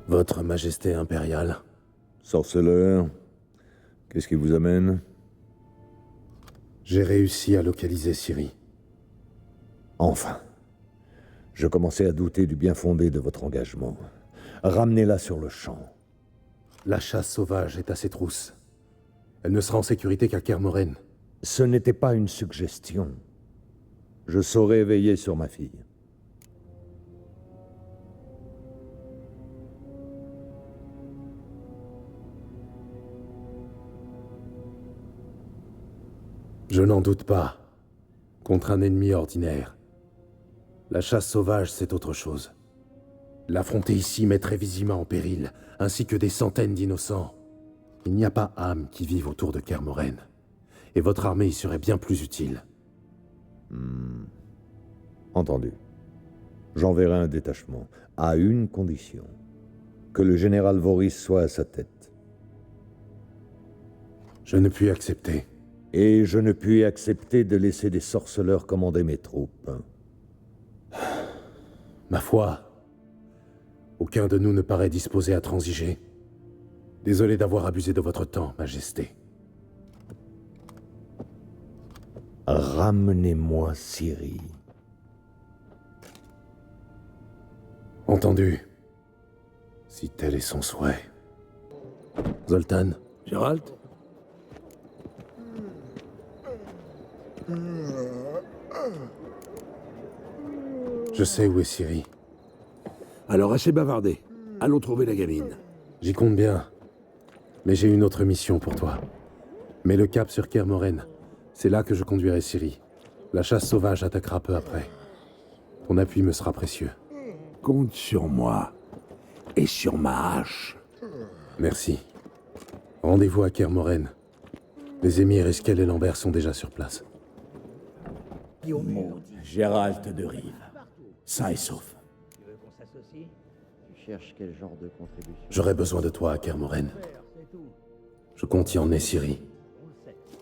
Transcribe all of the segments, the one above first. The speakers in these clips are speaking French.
Votre Majesté impériale. Sorceleur, qu'est-ce qui vous amène? J'ai réussi à localiser Ciri. Enfin. Je commençais à douter du bien fondé de votre engagement. Ramenez-la sur le champ. La chasse sauvage est à ses trousses. Elle ne sera en sécurité qu'à Kermoren. Ce n'était pas une suggestion. Je saurais veiller sur ma fille. Je n'en doute pas. Contre un ennemi ordinaire. La chasse sauvage, c'est autre chose. L'affronter ici mettrait Vizima en péril, ainsi que des centaines d'innocents. Il n'y a pas âme qui vive autour de Kermoren. Et votre armée y serait bien plus utile. Entendu. J'enverrai un détachement, à une condition. Que le général Voris soit à sa tête. Je ne puis accepter. Et je ne puis accepter de laisser des sorceleurs commander mes troupes. Ma foi, aucun de nous ne paraît disposé à transiger. Désolé d'avoir abusé de votre temps, Majesté. Ramenez-moi Ciri. Entendu. Si tel est son souhait. Zoltan. Gérald? Je sais où est Ciri. Alors assez bavardé. Allons trouver la gamine. J'y compte bien. Mais j'ai une autre mission pour toi. Mets le cap sur Kermoren. C'est là que je conduirai Ciri. La chasse sauvage attaquera peu après. Ton appui me sera précieux. Compte sur moi. Et sur ma hache. Merci. Rendez-vous à Kermoren. Les émirs Eskel et Lambert sont déjà sur place. Gérald de Rive, sain et sauf. Tu cherches quel genre de contribution? J'aurai besoin de toi à Kermoren. Je compte y emmener Ciri.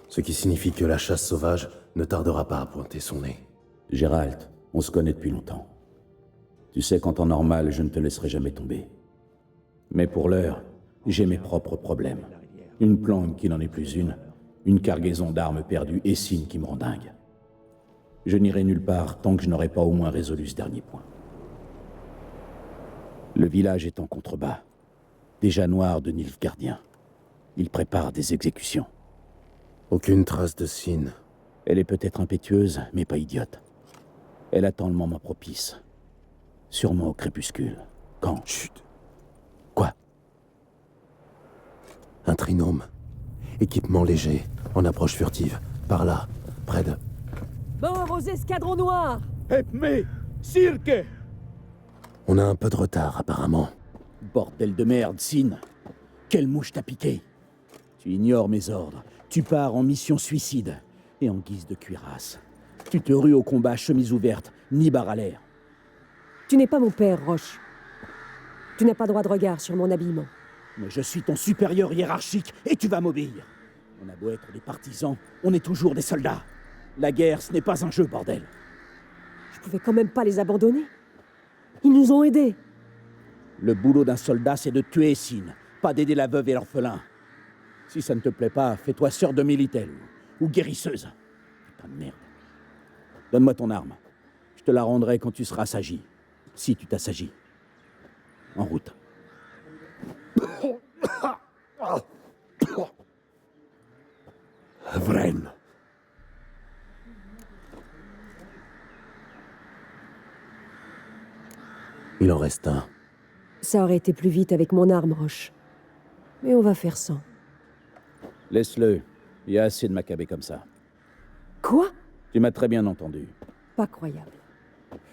Ce qui signifie que la chasse sauvage ne tardera pas à pointer son nez. Gérald, on se connaît depuis longtemps. Tu sais qu'en temps normal, je ne te laisserai jamais tomber. Mais pour l'heure, j'ai mes propres problèmes. Une planque qui n'en est plus une cargaison d'armes perdues et signes qui me rend dingue. Je n'irai nulle part tant que je n'aurai pas au moins résolu ce dernier point. Le village est en contrebas. Déjà noir de Nilfgaardiens. Il prépare des exécutions. Aucune trace de Sin. Elle est peut-être impétueuse, mais pas idiote. Elle attend le moment propice. Sûrement au crépuscule. Quand... Chut. Quoi? Un trinôme. Équipement léger, en approche furtive. Par là, près de... Mort aux escadrons noirs! Epme! Cirque! On a un peu de retard, apparemment. Bordel de merde, Sin! Quelle mouche t'a piqué? Tu ignores mes ordres. Tu pars en mission suicide. Et en guise de cuirasse. Tu te rues au combat chemise ouverte, ni barre à l'air. Tu n'es pas mon père, Roche. Tu n'as pas droit de regard sur mon habillement. Mais je suis ton supérieur hiérarchique et tu vas m'obéir. On a beau être des partisans, on est toujours des soldats. La guerre, ce n'est pas un jeu, bordel. Je pouvais quand même pas les abandonner. Ils nous ont aidés. Le boulot d'un soldat, c'est de tuer Sin, pas d'aider la veuve et l'orphelin. Si ça ne te plaît pas, fais-toi sœur de Militel ou guérisseuse. Putain de merde. Donne-moi ton arme. Je te la rendrai quand tu seras assagi. Si tu t'assagis. En route. Vren. Il en reste un. Ça aurait été plus vite avec mon arme, Roche. Mais on va faire sans. Laisse-le. Il y a assez de macabées comme ça. Quoi? Tu m'as très bien entendu. Pas croyable.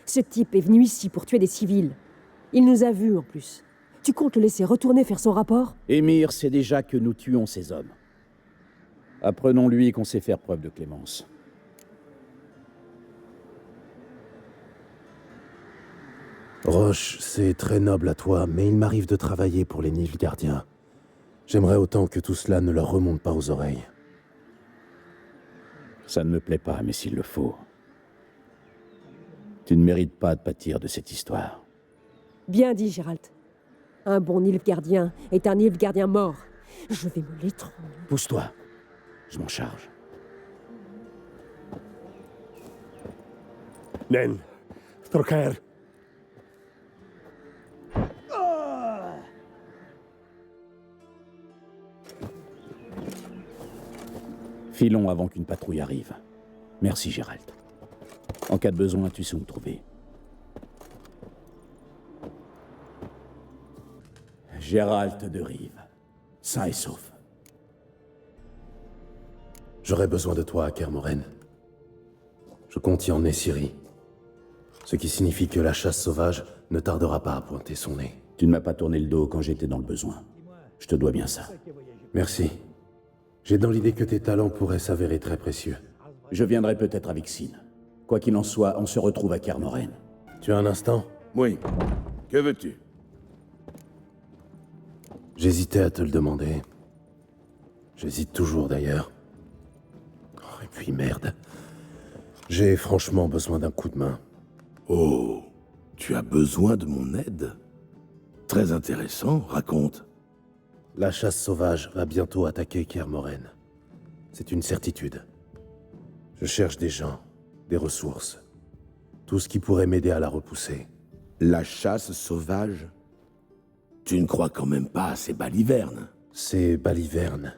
Ce type est venu ici pour tuer des civils. Il nous a vus, en plus. Tu comptes le laisser retourner faire son rapport? Émir sait déjà que nous tuons ces hommes. Apprenons-lui qu'on sait faire preuve de clémence. Roche, c'est très noble à toi, mais il m'arrive de travailler pour les Nilfgaardiens. J'aimerais autant que tout cela ne leur remonte pas aux oreilles. Ça ne me plaît pas, mais s'il le faut. Tu ne mérites pas de pâtir de cette histoire. Bien dit, Gérald. Un bon Nilfgaardien est un Nilfgaardien mort. Je vais me l'étrangler. Pousse-toi. Je m'en charge. Nen, Trocaire. Filons avant qu'une patrouille arrive. Merci, Gérald. En cas de besoin, tu sais où me trouver. Gérald de Rive, sain et sauf. J'aurai besoin de toi à Kermoren. Je compte y emmener Ciri. Ce qui signifie que la chasse sauvage ne tardera pas à pointer son nez. Tu ne m'as pas tourné le dos quand j'étais dans le besoin. Je te dois bien ça. Merci. J'ai dans l'idée que tes talents pourraient s'avérer très précieux. Je viendrai peut-être avec Sin. Quoi qu'il en soit, on se retrouve à Kermoren. Tu as un instant? Oui. Que veux-tu? J'hésitais à te le demander. J'hésite toujours d'ailleurs. Oh, et puis merde. J'ai franchement besoin d'un coup de main. Oh, tu as besoin de mon aide? Très intéressant, raconte. La chasse sauvage va bientôt attaquer Kermoren. C'est une certitude. Je cherche des gens, des ressources. Tout ce qui pourrait m'aider à la repousser. La chasse sauvage? Tu ne crois quand même pas à ces balivernes? Ces balivernes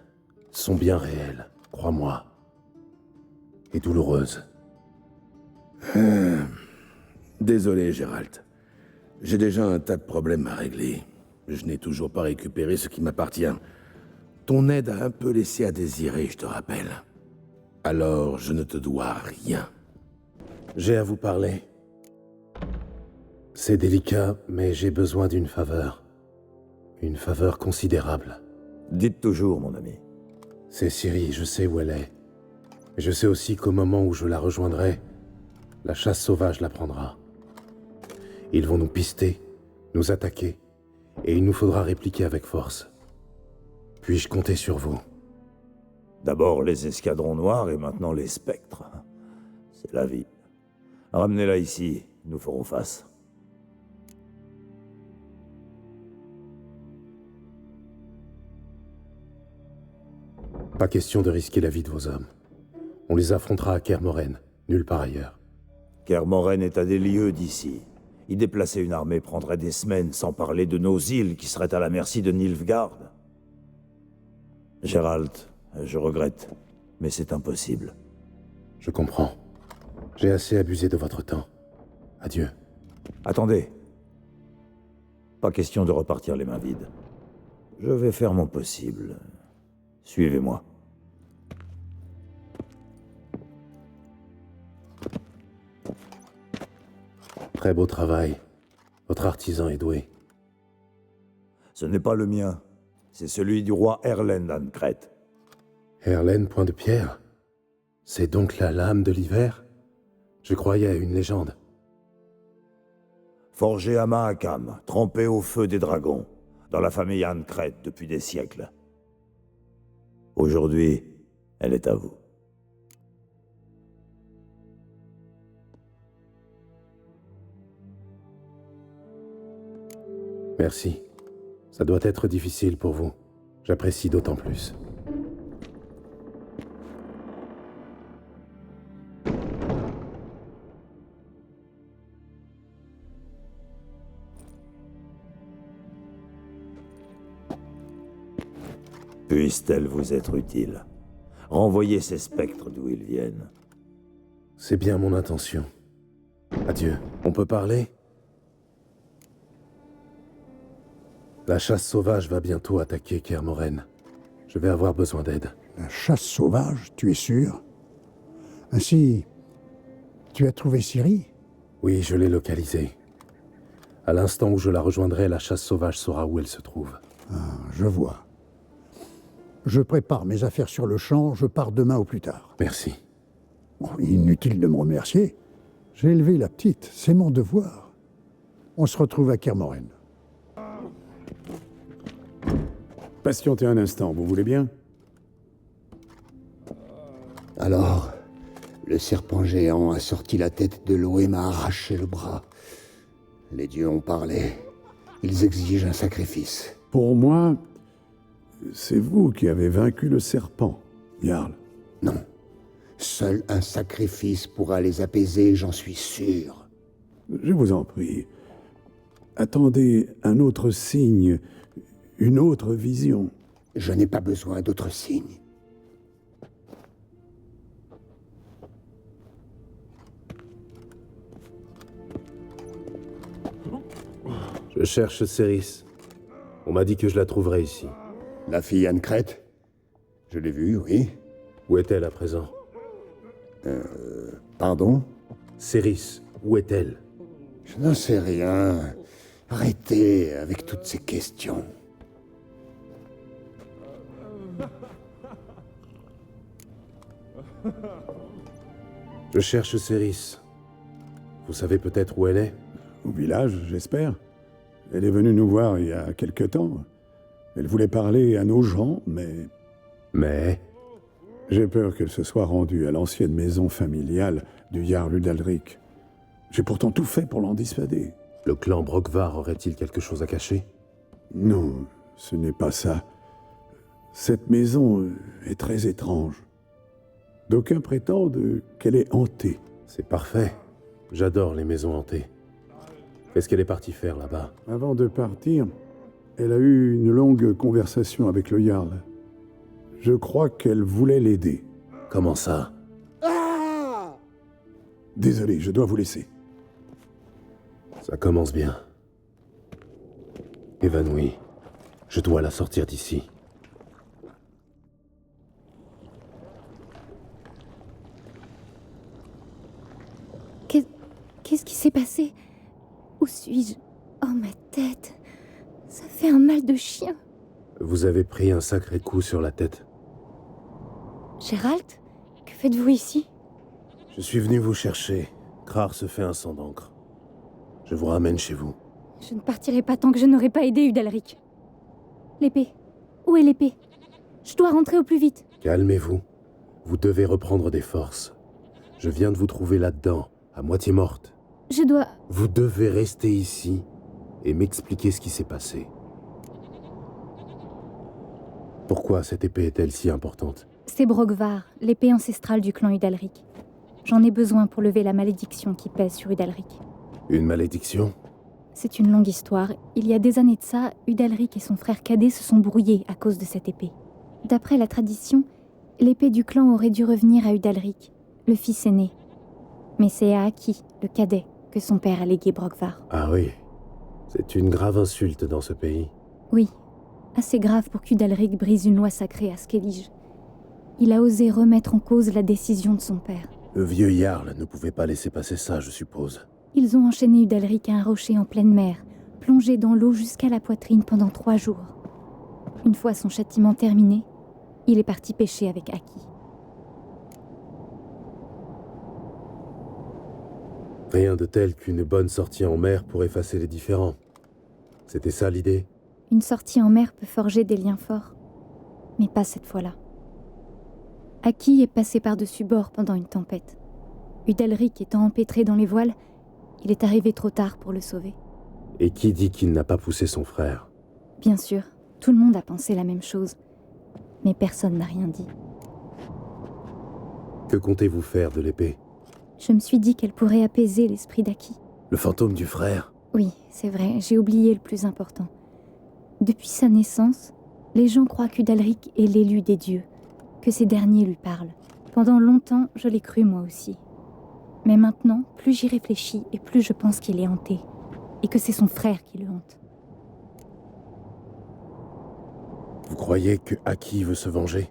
sont bien réelles, crois-moi. Et douloureuses. Désolé, Gérald. J'ai déjà un tas de problèmes à régler. Je n'ai toujours pas récupéré ce qui m'appartient. Ton aide a un peu laissé à désirer, je te rappelle. Alors, je ne te dois rien. J'ai à vous parler. C'est délicat, mais j'ai besoin d'une faveur. Une faveur considérable. Dites toujours, mon ami. C'est Ciri, je sais où elle est. Mais je sais aussi qu'au moment où je la rejoindrai, la chasse sauvage la prendra. Ils vont nous pister, nous attaquer, et il nous faudra répliquer avec force. Puis-je compter sur vous? D'abord les escadrons noirs et maintenant les spectres. C'est la vie. Ramenez-la ici, nous ferons face. Pas question de risquer la vie de vos hommes. On les affrontera à Kermoren, nulle part ailleurs. Kermoren est à des lieues d'ici. Y déplacer une armée prendrait des semaines, sans parler de nos îles qui seraient à la merci de Nilfgaard. Gérald, je regrette, mais c'est impossible. Je comprends. J'ai assez abusé de votre temps. Adieu. Attendez. Pas question de repartir les mains vides. Je vais faire mon possible. Suivez-moi. Très beau travail. Votre artisan est doué. Ce n'est pas le mien. C'est celui du roi Erlen d'Ancret. Erlen Point de Pierre? C'est donc la lame de l'hiver? Je croyais à une légende. Forgée à Mahakam, trempée au feu des dragons, dans la famille Ancret depuis des siècles. Aujourd'hui, elle est à vous. Merci. Ça doit être difficile pour vous. J'apprécie d'autant plus. Puisse-t-elle vous être utile? Renvoyez ces spectres d'où ils viennent. C'est bien mon intention. Adieu. On peut parler? La chasse sauvage va bientôt attaquer Kermoren. Je vais avoir besoin d'aide. La chasse sauvage, tu es sûr? Ainsi, tu as trouvé Ciri? Oui, je l'ai localisée. À l'instant où je la rejoindrai, la chasse sauvage saura où elle se trouve. Ah, je vois. Je prépare mes affaires sur le champ, je pars demain au plus tard. Merci. Oh, inutile de me remercier. J'ai élevé la petite, c'est mon devoir. On se retrouve à Kermoren. Patientez un instant, vous voulez bien? Alors, le serpent géant a sorti la tête de l'eau et m'a arraché le bras. Les dieux ont parlé. Ils exigent un sacrifice. Pour moi, c'est vous qui avez vaincu le serpent, Jarl. Non. Seul un sacrifice pourra les apaiser, j'en suis sûr. Je vous en prie. Attendez un autre signe, une autre vision. Je n'ai pas besoin d'autres signes. Je cherche Céris. On m'a dit que je la trouverais ici. La fille Anne-Crête? Je l'ai vue, oui. Où est-elle à présent? Pardon? Céris, où est-elle? Je n'en sais rien. Arrêtez avec toutes ces questions. Je cherche Céris. Vous savez peut-être où elle est? Au village, j'espère. Elle est venue nous voir il y a quelque temps. Elle voulait parler à nos gens, mais... Mais... J'ai peur qu'elle se soit rendue à l'ancienne maison familiale du Jarl Udalric. J'ai pourtant tout fait pour l'en dissuader. Le clan Brokvar aurait-il quelque chose à cacher? Non, ce n'est pas ça. Cette maison est très étrange. D'aucuns prétendent qu'elle est hantée. C'est parfait. J'adore les maisons hantées. Qu'est-ce qu'elle est partie faire là-bas? Avant de partir, elle a eu une longue conversation avec le Jarl. Je crois qu'elle voulait l'aider. Comment ça? Désolé, je dois vous laisser. Ça commence bien. Évanouie. Je dois la sortir d'ici. Qu'est-ce qui s'est passé? Où suis-je? Oh, ma tête. Ça fait un mal de chien. Vous avez pris un sacré coup sur la tête. Geralt, que faites-vous ici? Je suis venu vous chercher. Krar se fait un sang d'encre. Je vous ramène chez vous. Je ne partirai pas tant que je n'aurai pas aidé Udalric. L'épée. Où est l'épée? Je dois rentrer au plus vite. Calmez-vous. Vous devez reprendre des forces. Je viens de vous trouver là-dedans, à moitié morte. Je dois... Vous devez rester ici et m'expliquer ce qui s'est passé. Pourquoi cette épée est-elle si importante? C'est Brokvar, l'épée ancestrale du clan Udalric. J'en ai besoin pour lever la malédiction qui pèse sur Udalric. Une malédiction? C'est une longue histoire. Il y a des années de ça, Udalric et son frère cadet se sont brouillés à cause de cette épée. D'après la tradition, l'épée du clan aurait dû revenir à Udalric, le fils aîné. Mais c'est à Aki, le cadet, que son père a légué Brokvar. Ah oui. C'est une grave insulte dans ce pays. Oui, assez grave pour qu'Udalric brise une loi sacrée à Skellige. Il a osé remettre en cause la décision de son père. Le vieux Jarl ne pouvait pas laisser passer ça, je suppose. Ils ont enchaîné Udalric à un rocher en pleine mer, plongé dans l'eau jusqu'à la poitrine pendant 3 jours. Une fois son châtiment terminé, il est parti pêcher avec Aki. Rien de tel qu'une bonne sortie en mer pour effacer les différends. C'était ça l'idée? Une sortie en mer peut forger des liens forts, mais pas cette fois-là. Aki est passé par-dessus bord pendant une tempête. Udalric étant empêtré dans les voiles, il est arrivé trop tard pour le sauver. Et qui dit qu'il n'a pas poussé son frère? Bien sûr, tout le monde a pensé la même chose, mais personne n'a rien dit. Que comptez-vous faire de l'épée? Je me suis dit qu'elle pourrait apaiser l'esprit d'Aki. Le fantôme du frère? Oui, c'est vrai, j'ai oublié le plus important. Depuis sa naissance, les gens croient qu'Udalric est l'élu des dieux, que ces derniers lui parlent. Pendant longtemps, je l'ai cru moi aussi. Mais maintenant, plus j'y réfléchis et plus je pense qu'il est hanté, et que c'est son frère qui le hante. Vous croyez que Aki veut se venger?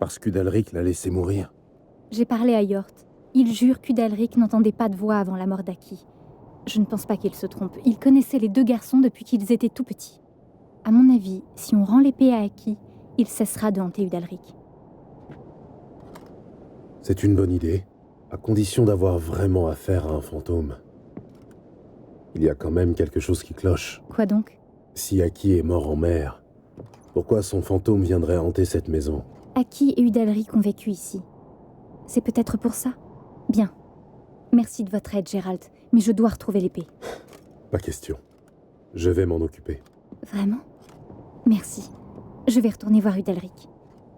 Parce qu'Udalric l'a laissé mourir? J'ai parlé à Yort. Il jure qu'Udalric n'entendait pas de voix avant la mort d'Aki. Je ne pense pas qu'il se trompe. Il connaissait les 2 garçons depuis qu'ils étaient tout petits. À mon avis, si on rend l'épée à Aki, il cessera de hanter Udalric. C'est une bonne idée, à condition d'avoir vraiment affaire à un fantôme. Il y a quand même quelque chose qui cloche. Quoi donc? Si Aki est mort en mer, pourquoi son fantôme viendrait hanter cette maison? Aki et Udalric ont vécu ici. C'est peut-être pour ça? Bien. Merci de votre aide, Geralt, mais je dois retrouver l'épée. Pas question. Je vais m'en occuper. Vraiment? Merci. Je vais retourner voir Udalric.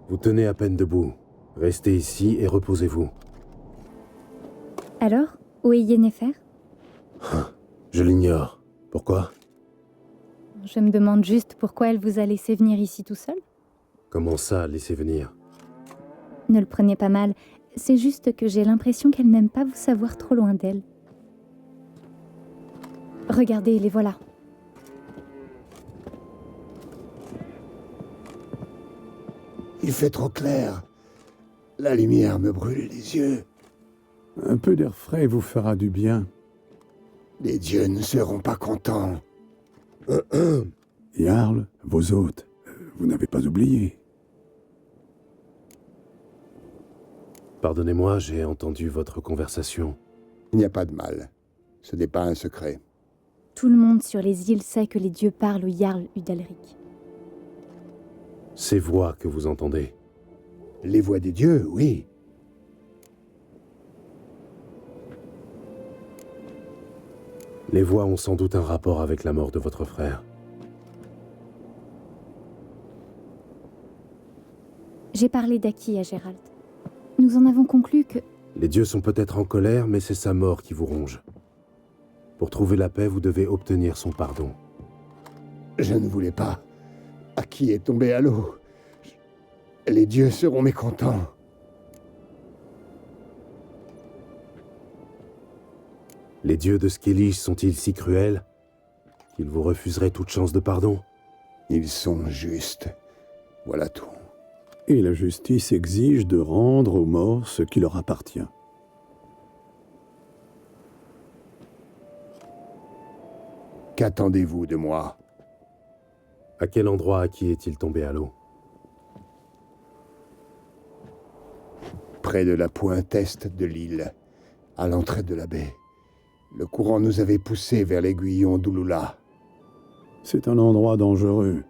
Vous tenez à peine debout. Restez ici et reposez-vous. Alors, où est Yennefer? Je l'ignore. Pourquoi? Je me demande juste pourquoi elle vous a laissé venir ici tout seul. Comment ça, laissez venir? Ne le prenez pas mal, c'est juste que j'ai l'impression qu'elle n'aime pas vous savoir trop loin d'elle. Regardez, les voilà. Il fait trop clair. La lumière me brûle les yeux. Un peu d'air frais vous fera du bien. Les dieux ne seront pas contents. Jarl, vos hôtes, vous n'avez pas oublié. Pardonnez-moi, j'ai entendu votre conversation. Il n'y a pas de mal. Ce n'est pas un secret. Tout le monde sur les îles sait que les dieux parlent au Jarl Udalric. Ces voix que vous entendez. Les voix des dieux, oui. Les voix ont sans doute un rapport avec la mort de votre frère. J'ai parlé d'Aki à Gérald. Nous en avons conclu que... Les dieux sont peut-être en colère, mais c'est sa mort qui vous ronge. Pour trouver la paix, vous devez obtenir son pardon. Je ne voulais pas. Aki est tombé à l'eau. Les dieux seront mécontents. Les dieux de Skellige sont-ils si cruels qu'ils vous refuseraient toute chance de pardon? Ils sont justes. Voilà tout. Et la justice exige de rendre aux morts ce qui leur appartient. Qu'attendez-vous de moi? À quel endroit Aki est-il tombé à l'eau? Près de la pointe est de l'île, à l'entrée de la baie. Le courant nous avait poussés vers l'aiguillon d'Ulula. C'est un endroit dangereux.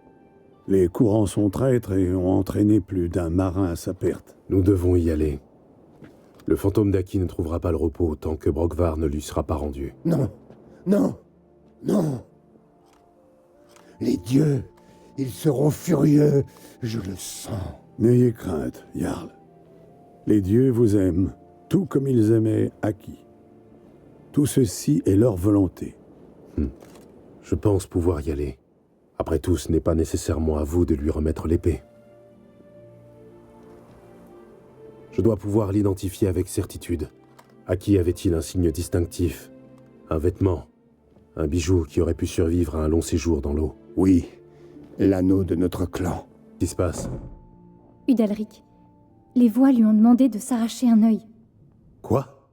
Les courants sont traîtres et ont entraîné plus d'un marin à sa perte. Nous devons y aller. Le fantôme d'Aki ne trouvera pas le repos tant que Brokvar ne lui sera pas rendu. Non, non, non. Les dieux, ils seront furieux, je le sens. N'ayez crainte, Jarl. Les dieux vous aiment, tout comme ils aimaient Aki. Tout ceci est leur volonté. Je pense pouvoir y aller. Après tout, ce n'est pas nécessairement à vous de lui remettre l'épée. Je dois pouvoir l'identifier avec certitude. Aki avait-il un signe distinctif? Un vêtement? Un bijou qui aurait pu survivre à un long séjour dans l'eau? Oui, l'anneau de notre clan. Qu'est-ce qui se passe? Udalric, les voix lui ont demandé de s'arracher un œil. Quoi?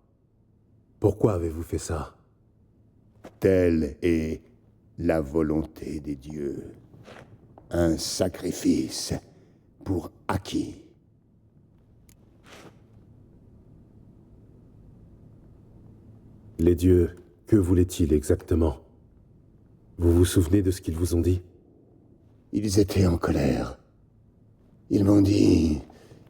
Pourquoi avez-vous fait ça? Telle est la volonté des dieux. Un sacrifice pour Aki. Les dieux, que voulaient-ils exactement? Vous vous souvenez de ce qu'ils vous ont dit? Ils étaient en colère. Ils m'ont dit,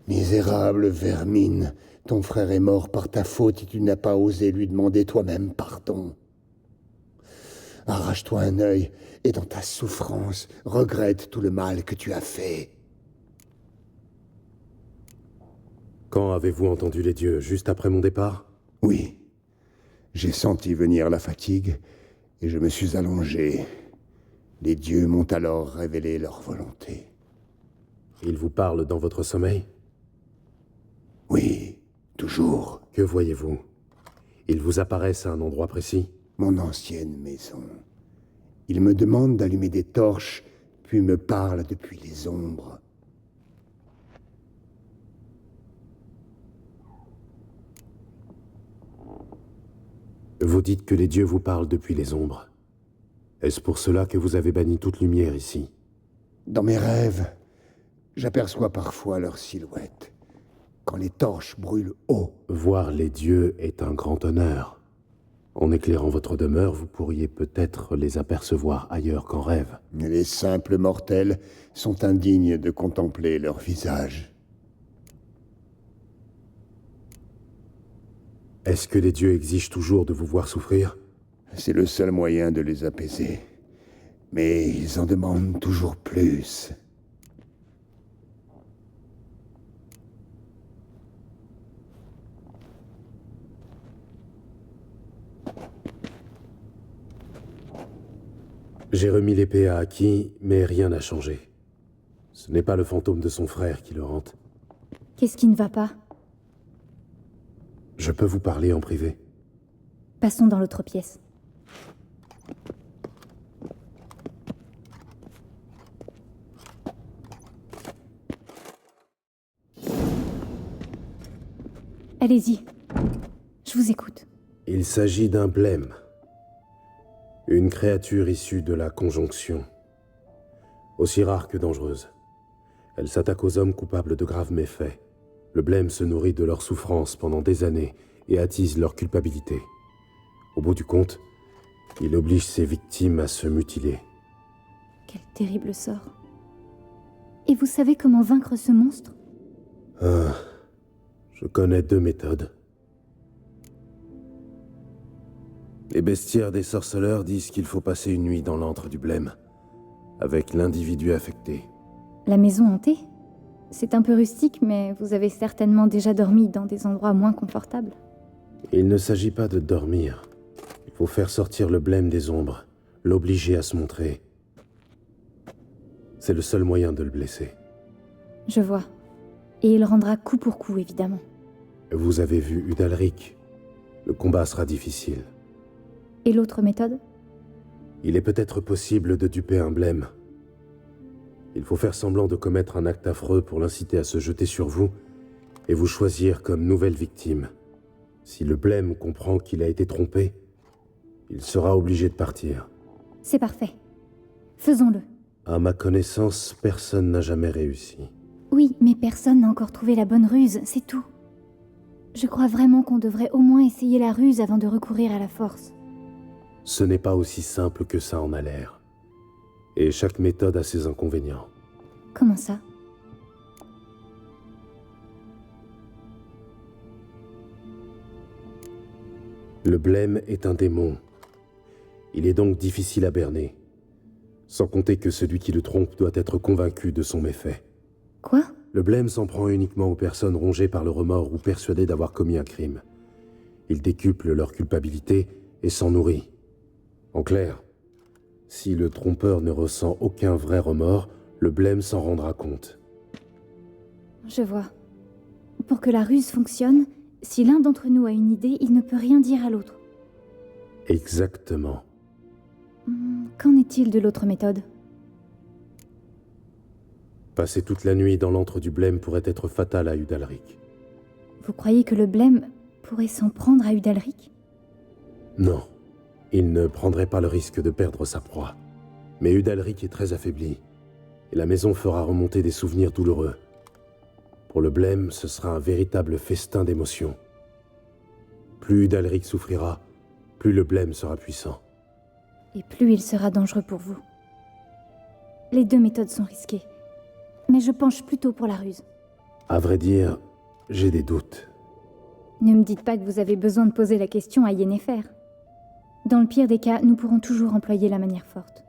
misérable vermine, ton frère est mort par ta faute et tu n'as pas osé lui demander toi-même pardon. Arrache-toi un œil et dans ta souffrance, regrette tout le mal que tu as fait. Quand avez-vous entendu les dieux? Juste après mon départ? Oui. J'ai senti venir la fatigue et je me suis allongé. Les dieux m'ont alors révélé leur volonté. Ils vous parlent dans votre sommeil? Oui, toujours. Que voyez-vous? Ils vous apparaissent à un endroit précis? Mon ancienne maison. Ils me demandent d'allumer des torches, puis me parlent depuis les ombres. Vous dites que les dieux vous parlent depuis les ombres. Est-ce pour cela que vous avez banni toute lumière ici? Dans mes rêves, j'aperçois parfois leur silhouette, quand les torches brûlent haut. Voir les dieux est un grand honneur. En éclairant votre demeure, vous pourriez peut-être les apercevoir ailleurs qu'en rêve. Mais les simples mortels sont indignes de contempler leur visage. Est-ce que les dieux exigent toujours de vous voir souffrir? C'est le seul moyen de les apaiser. Mais ils en demandent toujours plus. J'ai remis l'épée à Aki, mais rien n'a changé. Ce n'est pas le fantôme de son frère qui le hante. Qu'est-ce qui ne va pas? Je peux vous parler en privé. Passons dans l'autre pièce. Allez-y. Je vous écoute. Il s'agit d'un blême. Une créature issue de la conjonction. Aussi rare que dangereuse. Elle s'attaque aux hommes coupables de graves méfaits. Le blême se nourrit de leur souffrance pendant des années et attise leur culpabilité. Au bout du compte, il oblige ses victimes à se mutiler. Quel terrible sort. Et vous savez comment vaincre ce monstre? Je connais 2 méthodes. Les bestiaires des sorceleurs disent qu'il faut passer une nuit dans l'antre du blême, avec l'individu affecté. La maison hantée? C'est un peu rustique, mais vous avez certainement déjà dormi dans des endroits moins confortables. Il ne s'agit pas de dormir. Il faut faire sortir le blême des ombres, l'obliger à se montrer. C'est le seul moyen de le blesser. Je vois. Et il rendra coup pour coup, évidemment. Vous avez vu Udalric. Le combat sera difficile. Et l'autre méthode? Il est peut-être possible de duper un blême. Il faut faire semblant de commettre un acte affreux pour l'inciter à se jeter sur vous et vous choisir comme nouvelle victime. Si le blême comprend qu'il a été trompé, il sera obligé de partir. C'est parfait. Faisons-le. À ma connaissance, personne n'a jamais réussi. Oui, mais personne n'a encore trouvé la bonne ruse, c'est tout. Je crois vraiment qu'on devrait au moins essayer la ruse avant de recourir à la force. Ce n'est pas aussi simple que ça en a l'air. Et chaque méthode a ses inconvénients. Comment ça? Le blême est un démon. Il est donc difficile à berner. Sans compter que celui qui le trompe doit être convaincu de son méfait. Quoi? Le blême s'en prend uniquement aux personnes rongées par le remords ou persuadées d'avoir commis un crime. Il décuple leur culpabilité et s'en nourrit. En clair, si le trompeur ne ressent aucun vrai remords, le blême s'en rendra compte. Je vois. Pour que la ruse fonctionne, si l'un d'entre nous a une idée, il ne peut rien dire à l'autre. Exactement. Qu'en est-il de l'autre méthode? Passer toute la nuit dans l'antre du blême pourrait être fatal à Udalric. Vous croyez que le blême pourrait s'en prendre à Udalric? Non. Il ne prendrait pas le risque de perdre sa proie. Mais Udalric est très affaibli, et la maison fera remonter des souvenirs douloureux. Pour le blême, ce sera un véritable festin d'émotions. Plus Udalric souffrira, plus le blême sera puissant. Et plus il sera dangereux pour vous. Les 2 méthodes sont risquées, mais je penche plutôt pour la ruse. À vrai dire, j'ai des doutes. Ne me dites pas que vous avez besoin de poser la question à Yennefer. Dans le pire des cas, nous pourrons toujours employer la manière forte.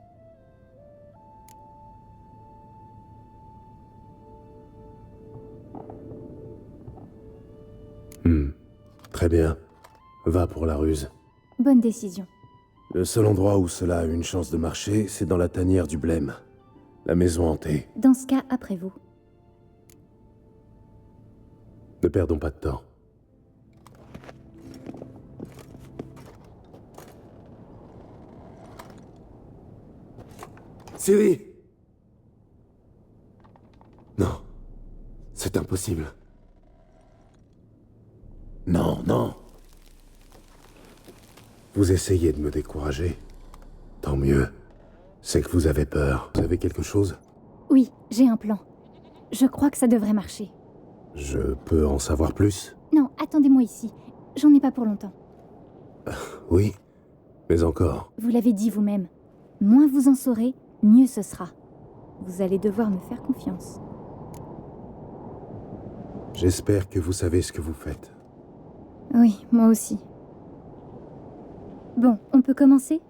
Très bien. Va pour la ruse. Bonne décision. Le seul endroit où cela a une chance de marcher, c'est dans la tanière du blême. La maison hantée. Dans ce cas, après vous. Ne perdons pas de temps. Ciri! Non. C'est impossible. Non, non. Vous essayez de me décourager. Tant mieux. C'est que vous avez peur. Vous avez quelque chose? Oui, j'ai un plan. Je crois que ça devrait marcher. Je peux en savoir plus? Non, attendez-moi ici. J'en ai pas pour longtemps. Oui, mais encore. Vous l'avez dit vous-même. Moins vous en saurez, mieux ce sera. Vous allez devoir me faire confiance. J'espère que vous savez ce que vous faites. Oui, moi aussi. Bon, on peut commencer?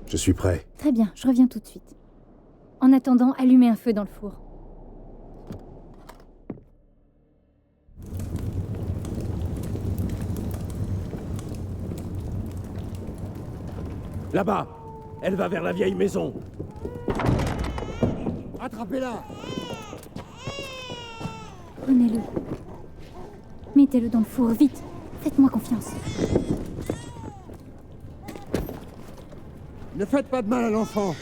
Je suis prêt. Très bien, je reviens tout de suite. En attendant, allumez un feu dans le four. Là-bas! Elle va vers la vieille maison! Attrapez-la! Prenez-le. Mettez-le dans le four, vite. Faites-moi confiance. Ne faites pas de mal à l'enfant.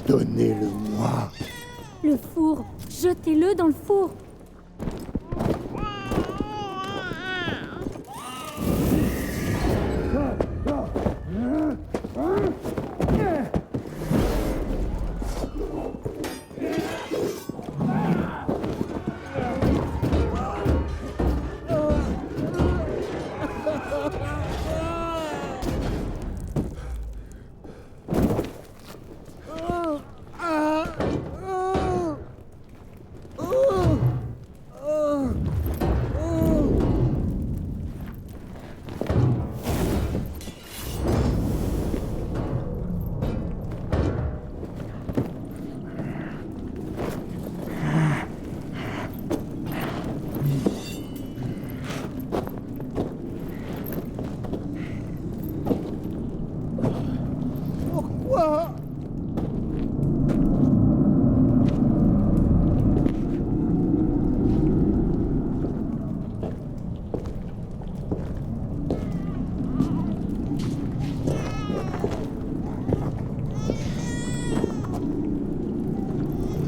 Donnez-le-moi. Le four, jetez-le dans le four.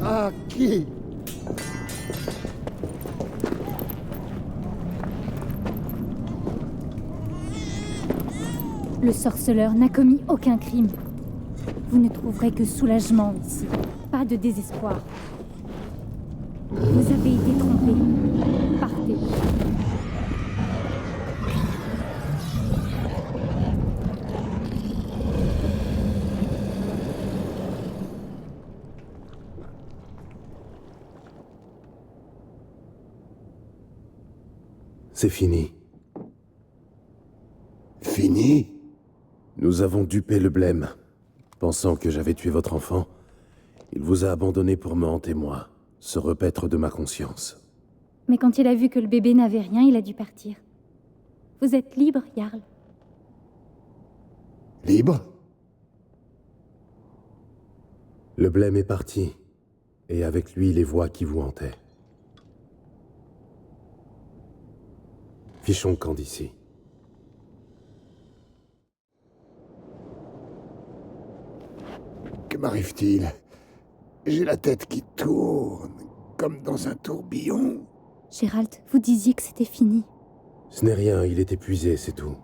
À qui? Le sorceleur n'a commis aucun crime. Vous ne trouverez que soulagement ici, pas de désespoir. Vous avez été trompé. Partez. C'est fini. Fini? Nous avons dupé le blême. Pensant que j'avais tué votre enfant, il vous a abandonné pour me hanter moi, se repaître de ma conscience. Mais quand il a vu que le bébé n'avait rien, il a dû partir. Vous êtes libre, Jarl. Libre? Le blême est parti, et avec lui les voix qui vous hantaient. Fichons camp d'ici. Que m'arrive-t-il? J'ai la tête qui tourne, comme dans un tourbillon. Gérald, vous disiez que c'était fini. Ce n'est rien, il est épuisé, c'est tout.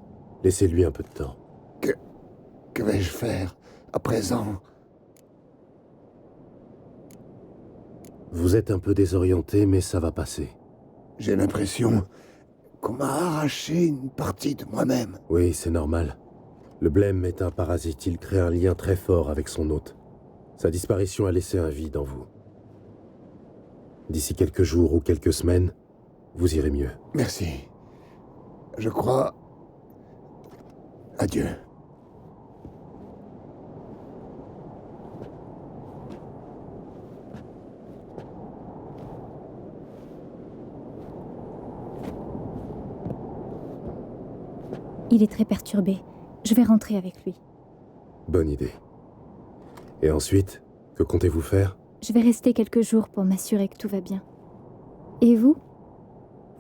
Laissez-lui un peu de temps. Que vais-je faire à présent? Vous êtes un peu désorienté, mais ça va passer. J'ai l'impression qu'on m'a arraché une partie de moi-même. Oui, c'est normal. Le blême est un parasite, il crée un lien très fort avec son hôte. Sa disparition a laissé un vide en vous. D'ici quelques jours ou quelques semaines, vous irez mieux. Merci. Je crois... Adieu. Il est très perturbé. Je vais rentrer avec lui. Bonne idée. Et ensuite, que comptez-vous faire? Je vais rester quelques jours pour m'assurer que tout va bien. Et vous?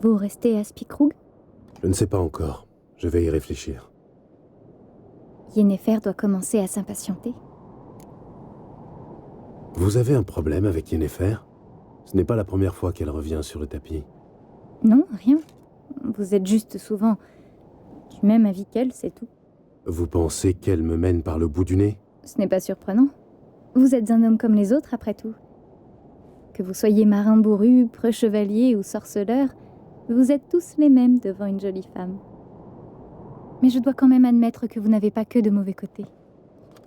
Vous restez à Spikrug? Je ne sais pas encore. Je vais y réfléchir. Yennefer doit commencer à s'impatienter. Vous avez un problème avec Yennefer? Ce n'est pas la première fois qu'elle revient sur le tapis. Non, rien. Vous êtes juste souvent du même avis qu'elle, c'est tout. Vous pensez qu'elle me mène par le bout du nez? Ce n'est pas surprenant. Vous êtes un homme comme les autres, après tout. Que vous soyez marin bourru, preux chevalier ou sorceleur, vous êtes tous les mêmes devant une jolie femme. Mais je dois quand même admettre que vous n'avez pas que de mauvais côtés.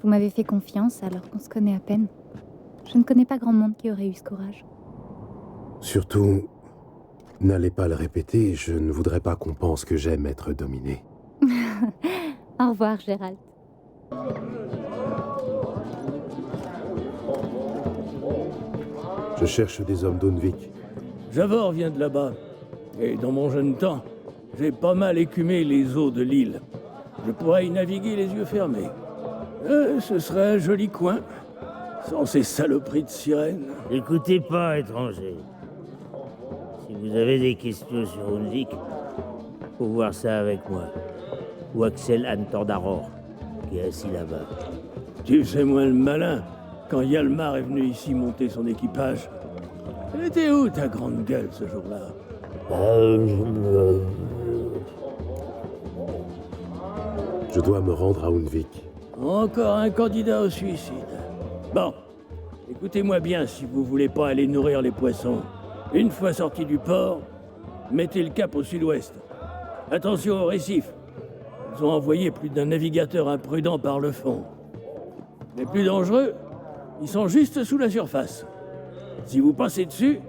Vous m'avez fait confiance alors qu'on se connaît à peine. Je ne connais pas grand monde qui aurait eu ce courage. Surtout, n'allez pas le répéter, je ne voudrais pas qu'on pense que j'aime être dominé. Au revoir, Gérald. Je cherche des hommes d'Aunvik. Javor vient de là-bas. Et dans mon jeune temps, j'ai pas mal écumé les eaux de l'île. Je pourrais y naviguer les yeux fermés. Ce serait un joli coin, sans ces saloperies de sirènes. Écoutez pas, étranger. Si vous avez des questions sur Aunvik, faut voir ça avec moi. Ou Axel Antordaror, qui est assis là-bas. Tu fais moins le malin. Quand Hjalmar est venu ici monter son équipage, elle était où ta grande gueule ce jour-là? Je dois me rendre à Aunvik. Encore un candidat au suicide. Bon, écoutez-moi bien si vous voulez pas aller nourrir les poissons. Une fois sorti du port, mettez le cap au sud-ouest. Attention aux récifs. Ils ont envoyé plus d'un navigateur imprudent par le fond. Les plus dangereux, ils sont juste sous la surface. Si vous passez dessus,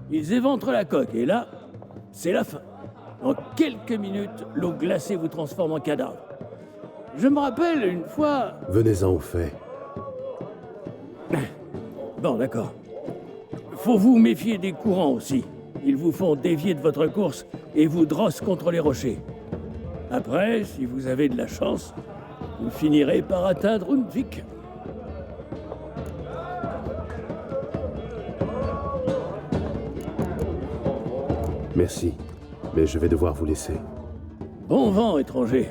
ils éventrent la coque, et là, c'est la fin. En quelques minutes, l'eau glacée vous transforme en cadavre. Je me rappelle une fois... Venez-en au fait. Bon, d'accord. Faut vous méfier des courants aussi. Ils vous font dévier de votre course et vous drossent contre les rochers. Après, si vous avez de la chance, vous finirez par atteindre Aunvik. Merci, mais je vais devoir vous laisser. Bon vent, étranger.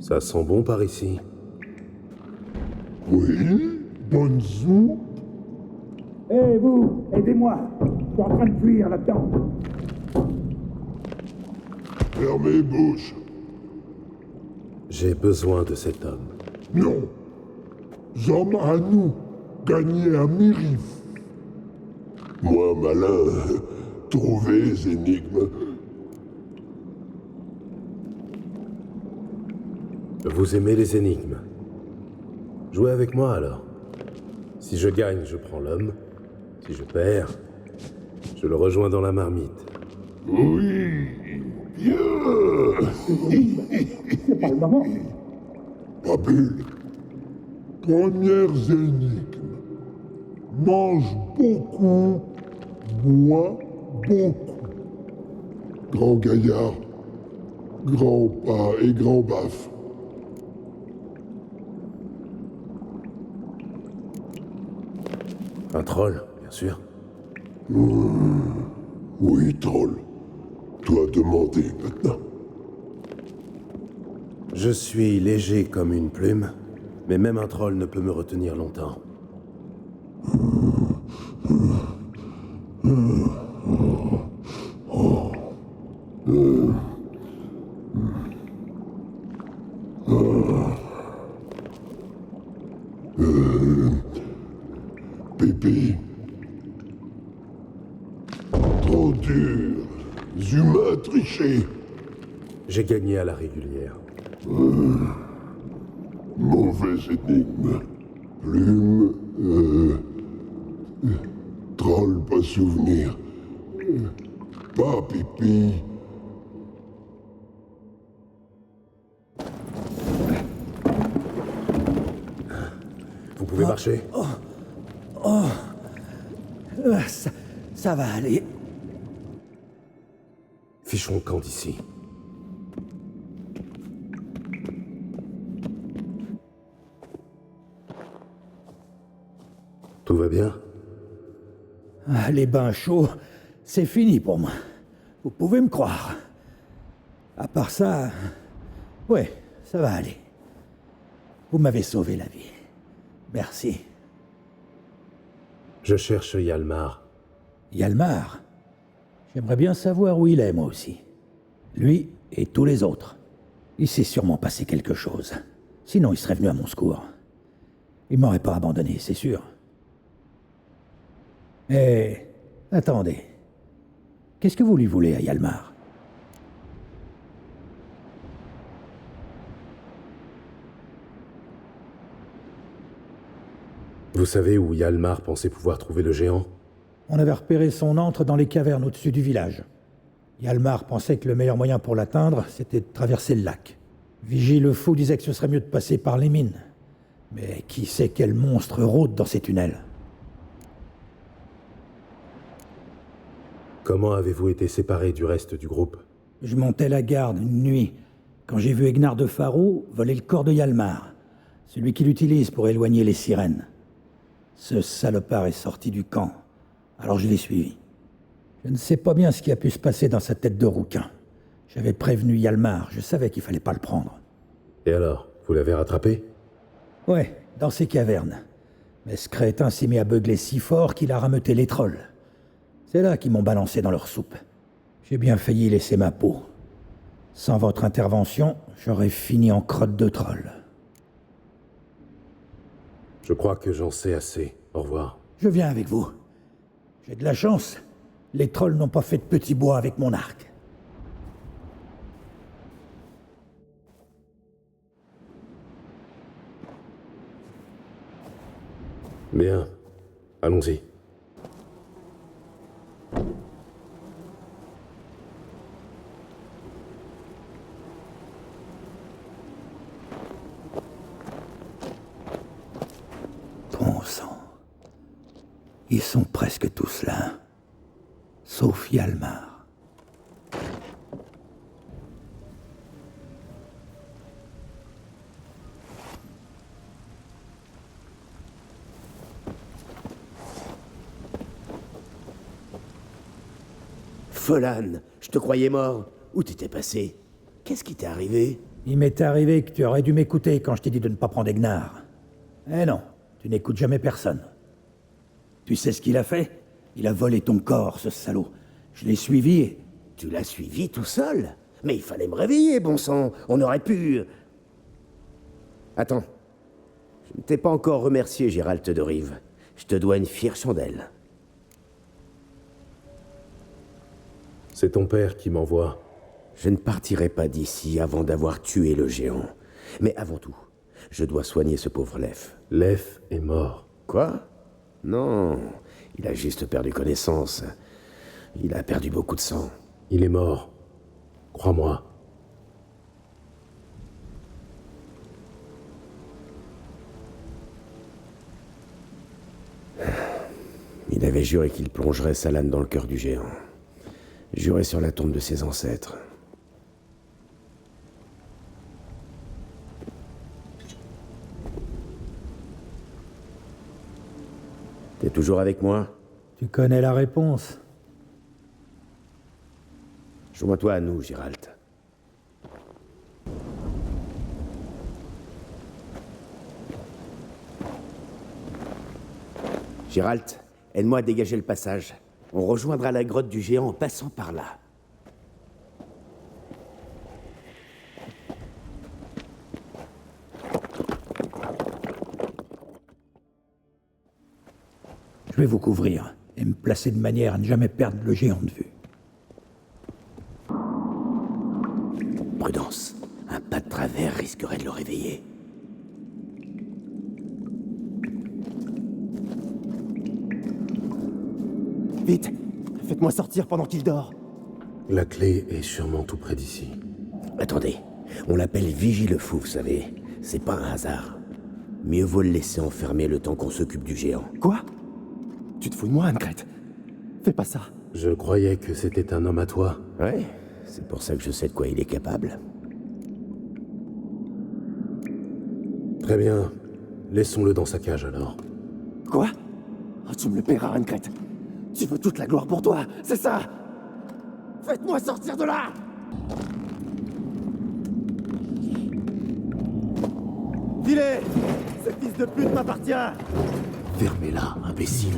Ça sent bon par ici. Oui, bonne soupe. Hé, vous, aidez-moi. Je suis en train de cuire là-dedans. Fermez bouche. J'ai besoin de cet homme. Non. Hommes à nous, gagnés à Mérif. Moi, malin, trouver les énigmes. Vous aimez les énigmes? Jouez avec moi alors. Si je gagne, je prends l'homme. Si je perds, je le rejoins dans la marmite. Oui, bien. C'est pas le moment. Papule, premières énigmes. Mange beaucoup, bois beaucoup. Grand gaillard, grand pas et grand baf. Un troll, bien sûr. Oui, troll. Toi demander maintenant. Je suis léger comme une plume, mais même un troll ne peut me retenir longtemps. Pipi. Trop dur. Humains trichés. J'ai gagné à la régulière. Mauvaise énigme. Plume. Troll. souvenir. Pas pipi. Vous pouvez marcher? Ça va aller. Fichons le camp d'ici. Tout va bien? Les bains chauds, c'est fini pour moi. Vous pouvez me croire. À part ça, ouais, ça va aller. Vous m'avez sauvé la vie. Merci. Je cherche Hjalmar. Hjalmar? J'aimerais bien savoir où il est, moi aussi. Lui et tous les autres. Il s'est sûrement passé quelque chose. Sinon, il serait venu à mon secours. Il m'aurait pas abandonné, c'est sûr. Eh, attendez. Qu'est-ce que vous lui voulez à Hjalmar? Vous savez où Hjalmar pensait pouvoir trouver le géant? On avait repéré son antre dans les cavernes au-dessus du village. Hjalmar pensait que le meilleur moyen pour l'atteindre, c'était de traverser le lac. Vigie le fou disait que ce serait mieux de passer par les mines. Mais qui sait quel monstre rôde dans ces tunnels? Comment avez-vous été séparés du reste du groupe? Je montais la garde une nuit, quand j'ai vu Egnar de Faro voler le corps de Hjalmar, celui qu'il utilise pour éloigner les sirènes. Ce salopard est sorti du camp, alors je l'ai suivi. Je ne sais pas bien ce qui a pu se passer dans sa tête de rouquin. J'avais prévenu Hjalmar, je savais qu'il fallait pas le prendre. Et alors, vous l'avez rattrapé? Ouais, dans ces cavernes. Mais ce crétin s'est mis à beugler si fort qu'il a rameuté les trolls. C'est là qu'ils m'ont balancé dans leur soupe. J'ai bien failli laisser ma peau. Sans votre intervention, j'aurais fini en crotte de troll. Je crois que j'en sais assez. Au revoir. Je viens avec vous. J'ai de la chance. Les trolls n'ont pas fait de petit bois avec mon arc. Bien. Allons-y. Bon sang. Ils sont presque tous là. Sauf Hjalmar. Folan, je te croyais mort. Où t'étais passé? Qu'est-ce qui t'est arrivé? Il m'est arrivé que tu aurais dû m'écouter quand je t'ai dit de ne pas prendre Egnar. Eh non, tu n'écoutes jamais personne. Tu sais ce qu'il a fait? Il a volé ton corps, ce salaud. Je l'ai suivi et... Tu l'as suivi tout seul? Mais il fallait me réveiller, bon sang. On aurait pu... Attends. Je ne t'ai pas encore remercié, Gérald de Rive. Je te dois une fière chandelle. C'est ton père qui m'envoie. Je ne partirai pas d'ici avant d'avoir tué le géant. Mais avant tout, je dois soigner ce pauvre Lef. Lef est mort. Quoi? Non, il a juste perdu connaissance. Il a perdu beaucoup de sang. Il est mort. Crois-moi. Il avait juré qu'il plongerait Salan dans le cœur du géant. Juré sur la tombe de ses ancêtres. T'es toujours avec moi? Tu connais la réponse. Joins-toi à nous, Gérald. Gérald, aide-moi à dégager le passage. On rejoindra la grotte du géant en passant par là. Je vais vous couvrir et me placer de manière à ne jamais perdre le géant de vue. Prudence. Un pas de travers risquerait de le réveiller. Vite, faites-moi sortir pendant qu'il dort. La clé est sûrement tout près d'ici. Attendez, on l'appelle Vigie le Fou, vous savez. C'est pas un hasard. Mieux vaut le laisser enfermer le temps qu'on s'occupe du géant. Quoi? Tu te fous de moi, Ancret? Fais pas ça. Je croyais que c'était un homme à toi. Ouais, c'est pour ça que je sais de quoi il est capable. Très bien. Laissons-le dans sa cage alors. Quoi? Oh, tu me le paieras, Ancret. Tu veux toute la gloire pour toi, c'est ça? Faites-moi sortir de là! Filez! Ce fils de pute m'appartient! Fermez-la, imbécile.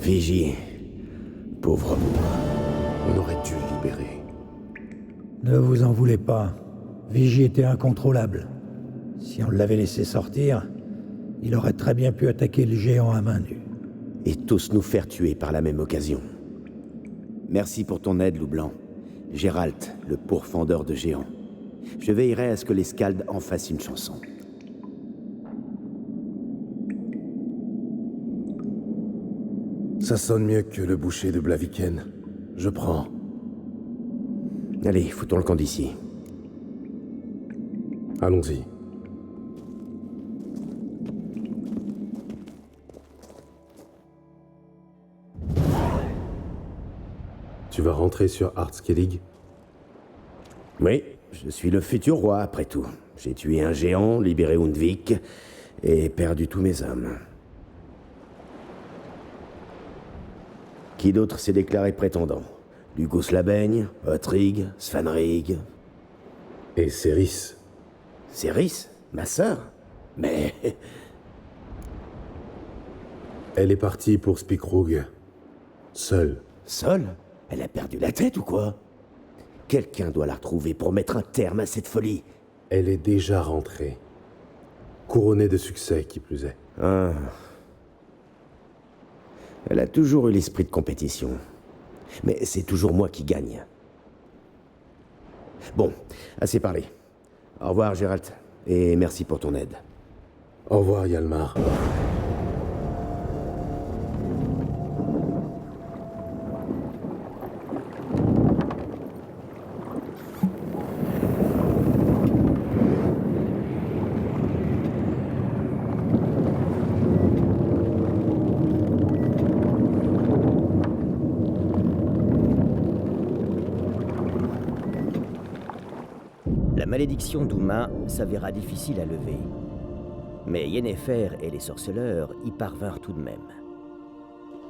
Vigie, pauvre moi. On aurait dû le libérer. Ne vous en voulez pas. Vigie était incontrôlable. Si on l'avait laissé sortir, il aurait très bien pu attaquer le géant à main nue. Et tous nous faire tuer par la même occasion. Merci pour ton aide, Loup Blanc. Géralt, le pourfendeur de géants. Je veillerai à ce que les Skalds en fassent une chanson. Ça sonne mieux que le boucher de Blaviken. Je prends. Allez, foutons le camp d'ici. Allons-y. Tu vas rentrer sur Artskellig? Oui, je suis le futur roi, après tout. J'ai tué un géant, libéré Undvik, et perdu tous mes hommes. Qui d'autre s'est déclaré prétendant? Lugos Labaigne, Othrig, Svanrig... Et Céris. Céris? Ma sœur? Mais... Elle est partie pour Spikrug. Seule. Seule? Elle a perdu la tête ou quoi? Quelqu'un doit la retrouver pour mettre un terme à cette folie. Elle est déjà rentrée. Couronnée de succès, qui plus est. Ah... Elle a toujours eu l'esprit de compétition. Mais c'est toujours moi qui gagne. Bon, assez parlé. Au revoir, Géralt. Et merci pour ton aide. Au revoir, Hjalmar. La malédiction d'Uma s'avéra difficile à lever. Mais Yennefer et les sorceleurs y parvinrent tout de même.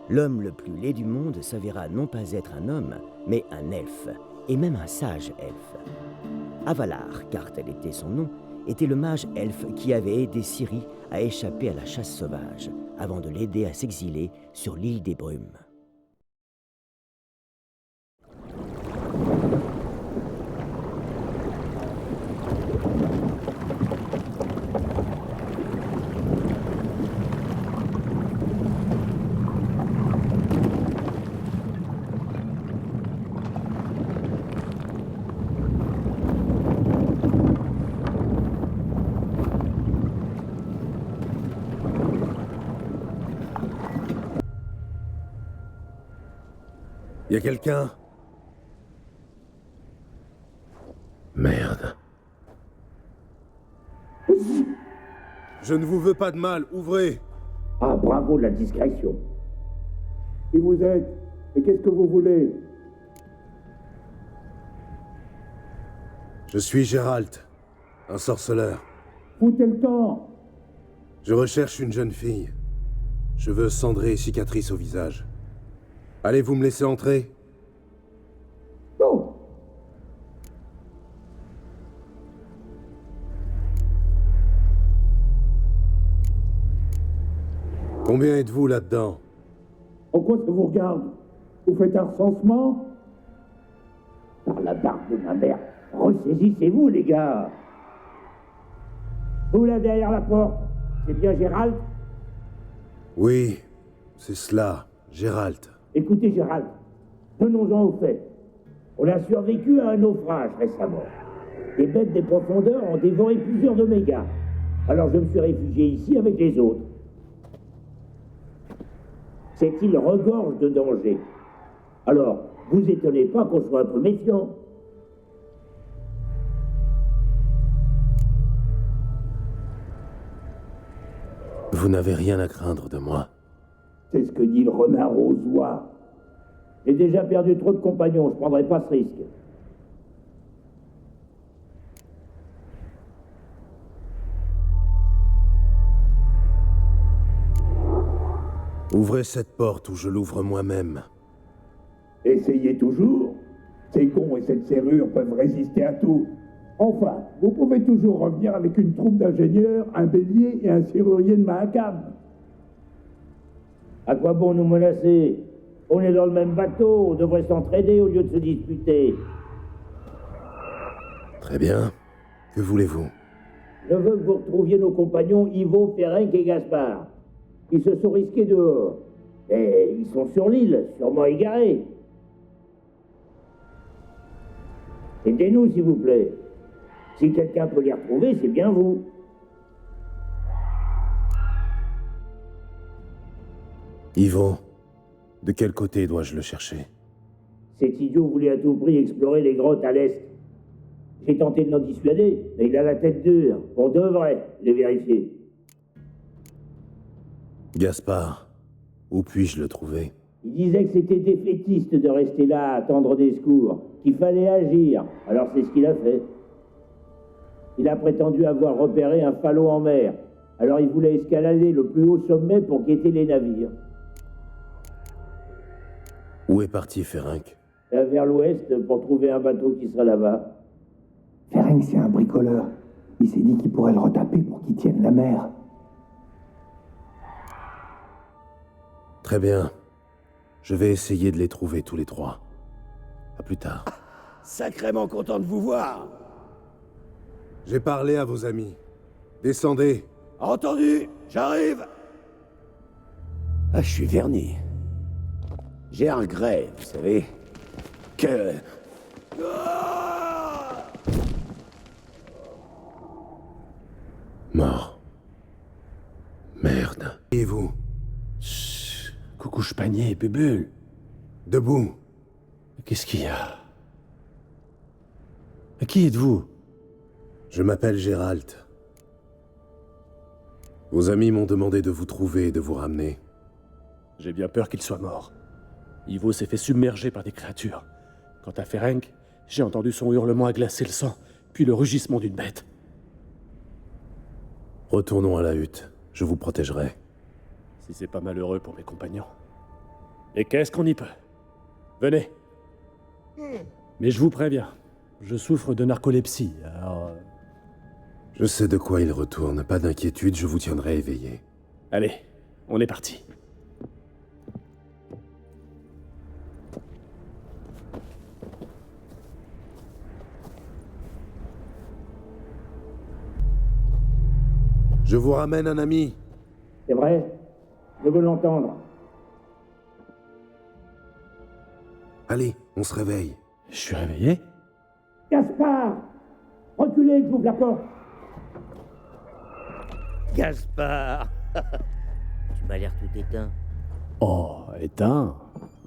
L'homme le plus laid du monde s'avéra non pas être un homme, mais un elfe, et même un sage elfe. Avalar, car tel était son nom, était le mage elfe qui avait aidé Ciri à échapper à la chasse sauvage, avant de l'aider à s'exiler sur l'île des Brumes. Y a quelqu'un? Merde. Je ne vous veux pas de mal, ouvrez! Ah, bravo de la discrétion. Qui vous êtes? Et qu'est-ce que vous voulez? Je suis Geralt, un sorceleur. Foutez le temps! Je recherche une jeune fille. Cheveux cendrés et cicatrices au visage. Allez-vous me laisser entrer? Non! Combien êtes-vous là-dedans? En quoi ça vous regarde? Vous faites un recensement? Par la barbe de ma mère, ressaisissez-vous, les gars! Vous là derrière la porte, c'est bien Gérald? Oui, c'est cela, Geralt. Écoutez, Gérald, venons-en au fait. On a survécu à un naufrage récemment. Les bêtes des profondeurs ont dévoré plusieurs de mes gars. Alors je me suis réfugié ici avec les autres. Cette île regorge de dangers. Alors, vous étonnez pas qu'on soit un peu méfiant. Vous n'avez rien à craindre de moi. C'est ce que dit le renard aux oies. J'ai déjà perdu trop de compagnons, je prendrai pas ce risque. Ouvrez cette porte ou je l'ouvre moi-même. Essayez toujours. Ces cons et cette serrure peuvent résister à tout. Enfin, vous pouvez toujours revenir avec une troupe d'ingénieurs, un bélier et un serrurier de Mahakam. À quoi bon nous menacer? On est dans le même bateau, on devrait s'entraider au lieu de se disputer. Très bien. Que voulez-vous? Je veux que vous retrouviez nos compagnons Ivo, Ferenc et Gaspard. Ils se sont risqués dehors. Et ils sont sur l'île, sûrement égarés. Aidez-nous, s'il vous plaît. Si quelqu'un peut les retrouver, c'est bien vous. Ivo, de quel côté dois-je le chercher? Cet idiot voulait à tout prix explorer les grottes à l'est. J'ai tenté de l'en dissuader, mais il a la tête dure. Pour de vrai, j'ai vérifié. Gaspard, où puis-je le trouver? Il disait que c'était défaitiste de rester là à attendre des secours, qu'il fallait agir. Alors c'est ce qu'il a fait. Il a prétendu avoir repéré un falot en mer. Alors il voulait escalader le plus haut sommet pour guetter les navires. Où est parti Ferenc? Vers l'ouest pour trouver un bateau qui serait là-bas. Ferenc, c'est un bricoleur. Il s'est dit qu'il pourrait le retaper pour qu'il tienne la mer. Très bien. Je vais essayer de les trouver tous les trois. À plus tard. Sacrément content de vous voir. J'ai parlé à vos amis. Descendez. Entendu, j'arrive. Ah, je suis verni. J'ai un regret, vous savez. Que... Mort. Merde. Et vous? Chut. Coucou Panier, Bubule. Debout. Qu'est-ce qu'il y a? Qui êtes-vous? Je m'appelle Geralt. Vos amis m'ont demandé de vous trouver et de vous ramener. J'ai bien peur qu'il soit mort. Ivo s'est fait submerger par des créatures. Quant à Ferenc, j'ai entendu son hurlement à glacer le sang, puis le rugissement d'une bête. Retournons à la hutte. Je vous protégerai. Si c'est pas malheureux pour mes compagnons. Et qu'est-ce qu'on y peut? Venez. Mais je vous préviens, je souffre de narcolepsie, alors... Je sais de quoi il retourne. Pas d'inquiétude, je vous tiendrai éveillé. Allez, on est parti. Je vous ramène un ami. C'est vrai? Je veux l'entendre. Allez, on se réveille. Je suis réveillé? Gaspard! Reculez, j'ouvre la porte. Gaspard. Tu m'as l'air tout éteint. Oh, éteint.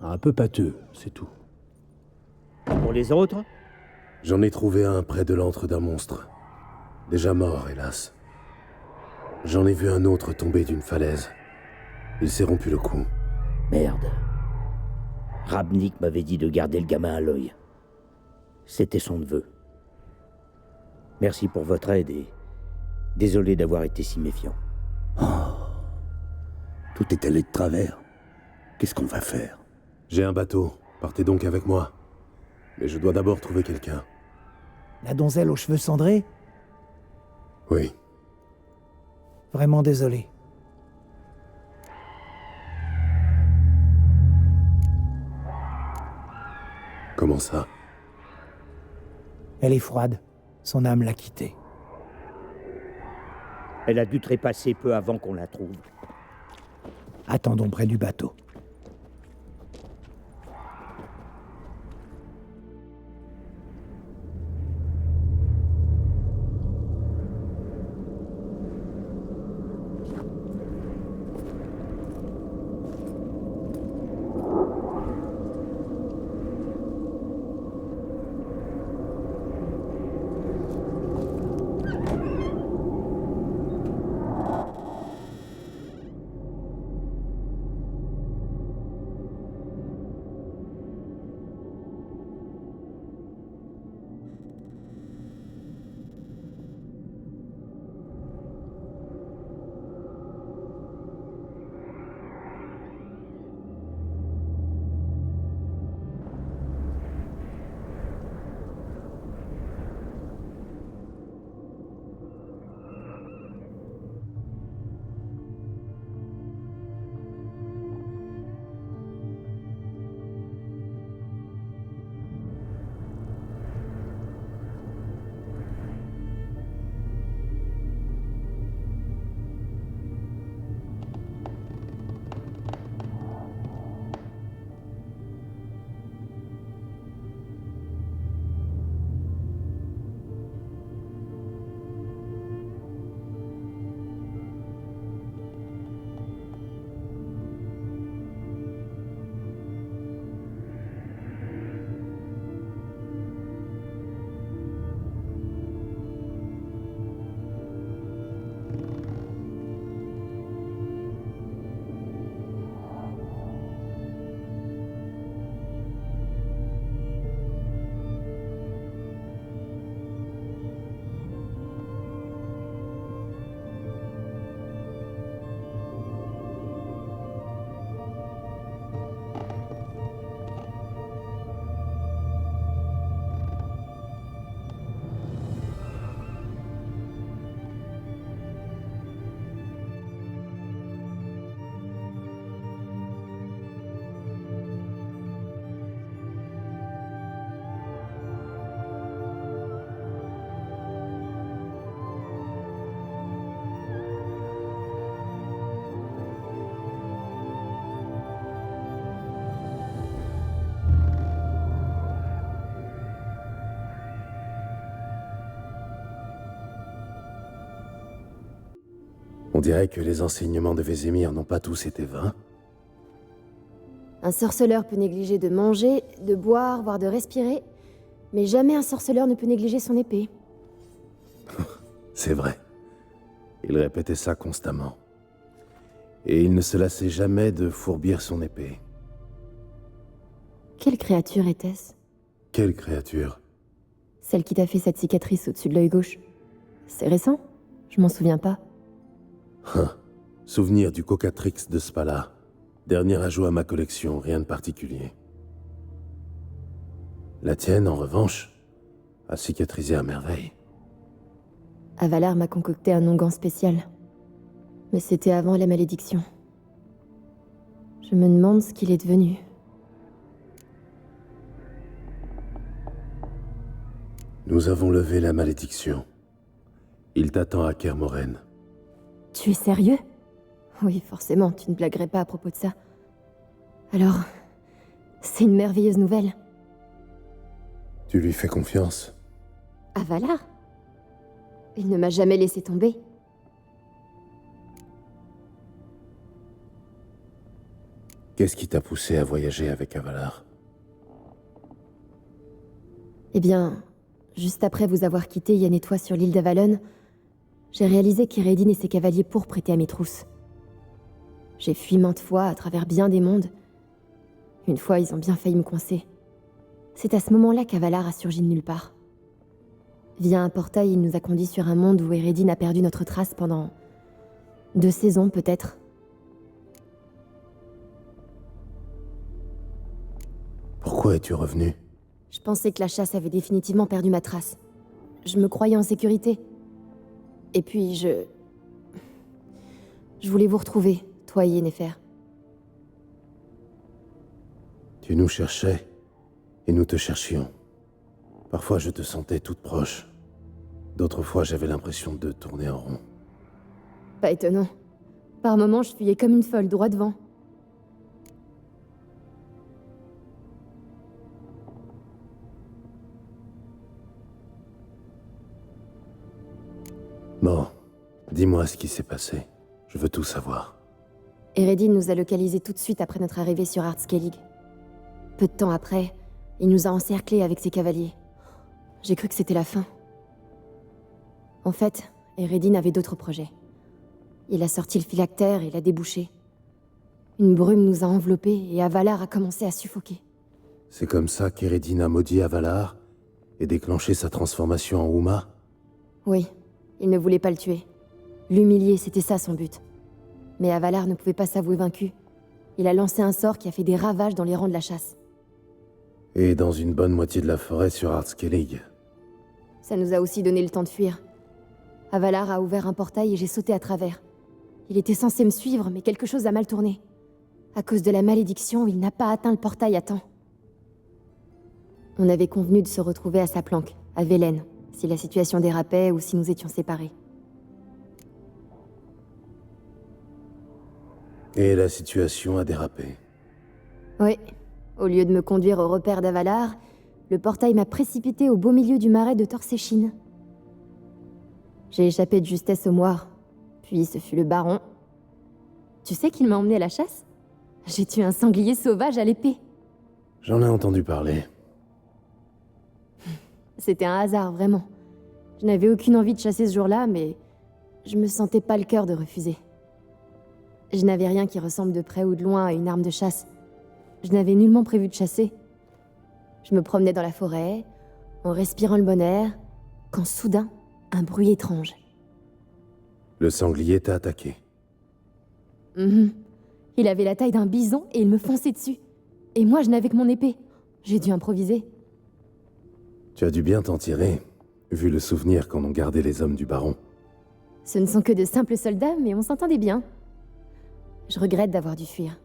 Un peu pâteux, c'est tout. Pour les autres? J'en ai trouvé un près de l'antre d'un monstre. Déjà mort, hélas. J'en ai vu un autre tomber d'une falaise. Il s'est rompu le cou. Merde. Rabnik m'avait dit de garder le gamin à l'œil. C'était son neveu. Merci pour votre aide et désolé d'avoir été si méfiant. Tout est allé de travers. Qu'est-ce qu'on va faire? J'ai un bateau. Partez donc avec moi. Mais je dois d'abord trouver quelqu'un. La donzelle aux cheveux cendrés? Oui. Vraiment désolé. Comment ça? Elle est froide. Son âme l'a quittée. Elle a dû trépasser peu avant qu'on la trouve. Attendons près du bateau. On dirait que les enseignements de Vézémir n'ont pas tous été vains. Un sorceleur peut négliger de manger, de boire, voire de respirer, mais jamais un sorceleur ne peut négliger son épée. C'est vrai. Il répétait ça constamment. Et il ne se lassait jamais de fourbir son épée. Quelle créature était-ce? Quelle créature? Celle qui t'a fait cette cicatrice au-dessus de l'œil gauche. C'est récent? Je m'en souviens pas. Souvenir du Cocatrix de Spala. Dernier ajout à ma collection, rien de particulier. La tienne, en revanche, a cicatrisé à merveille. Avalar m'a concocté un onguent spécial. Mais c'était avant la malédiction. Je me demande ce qu'il est devenu. Nous avons levé la malédiction. Il t'attend à Kermoren. Tu es sérieux? Oui, forcément, tu ne blaguerais pas à propos de ça. Alors, c'est une merveilleuse nouvelle. Tu lui fais confiance? Avalar? Il ne m'a jamais laissé tomber. Qu'est-ce qui t'a poussé à voyager avec Avalar? Eh bien, juste après vous avoir quitté Yen et toi sur l'île d'Avalon, j'ai réalisé qu'Eredin et ses cavaliers pourpres étaient à mes trousses. J'ai fui maintes fois à travers bien des mondes, Une fois, ils ont bien failli me coincer. C'est à ce moment-là qu'Avalar a surgi de nulle part. Via un portail, il nous a conduits sur un monde où Eredin a perdu notre trace pendant 2 saisons, peut-être. Pourquoi es-tu revenu? Je pensais que la chasse avait définitivement perdu ma trace. Je me croyais en sécurité. Et puis, je voulais vous retrouver, toi et Yennefer. Tu nous cherchais, et nous te cherchions. Parfois je te sentais toute proche. D'autres fois j'avais l'impression de tourner en rond. Pas étonnant. Par moments, je fuyais comme une folle, droit devant. Bon, dis-moi ce qui s'est passé. Je veux tout savoir. Eredin nous a localisés tout de suite après notre arrivée sur Ardskellig. Peu de temps après, il nous a encerclés avec ses cavaliers. J'ai cru que c'était la fin. En fait, Eredin avait d'autres projets. Il a sorti le phylactère et l'a débouché. Une brume nous a enveloppés et Avalar a commencé à suffoquer. C'est comme ça qu'Eredin a maudit Avalar et déclenché sa transformation en Uma? Oui, il ne voulait pas le tuer. L'humilier, c'était ça son but. Mais Avalar ne pouvait pas s'avouer vaincu. Il a lancé un sort qui a fait des ravages dans les rangs de la chasse. Et dans une bonne moitié de la forêt sur Ardskellig. Ça nous a aussi donné le temps de fuir. Avalar a ouvert un portail et j'ai sauté à travers. Il était censé me suivre, mais quelque chose a mal tourné. À cause de la malédiction, il n'a pas atteint le portail à temps. On avait convenu de se retrouver à sa planque, à Velen, si la situation dérapait ou si nous étions séparés. Et la situation a dérapé. Oui. Au lieu de me conduire au repère d'Avalar, le portail m'a précipité au beau milieu du marais de Torsechin. J'ai échappé de justesse au moire. Puis ce fut le baron. Tu sais qu'il m'a emmené à la chasse? J'ai tué un sanglier sauvage à l'épée. J'en ai entendu parler. C'était un hasard, vraiment. Je n'avais aucune envie de chasser ce jour-là, mais je me sentais pas le cœur de refuser. Je n'avais rien qui ressemble de près ou de loin à une arme de chasse. Je n'avais nullement prévu de chasser. Je me promenais dans la forêt, en respirant le bon air, quand soudain, un bruit étrange. Le sanglier t'a attaqué. Il avait la taille d'un bison et il me fonçait dessus. Et moi, je n'avais que mon épée. J'ai dû improviser. Tu as dû bien t'en tirer, vu le souvenir qu'en ont gardé les hommes du baron. Ce ne sont que de simples soldats, mais on s'entendait bien. Je regrette d'avoir dû fuir.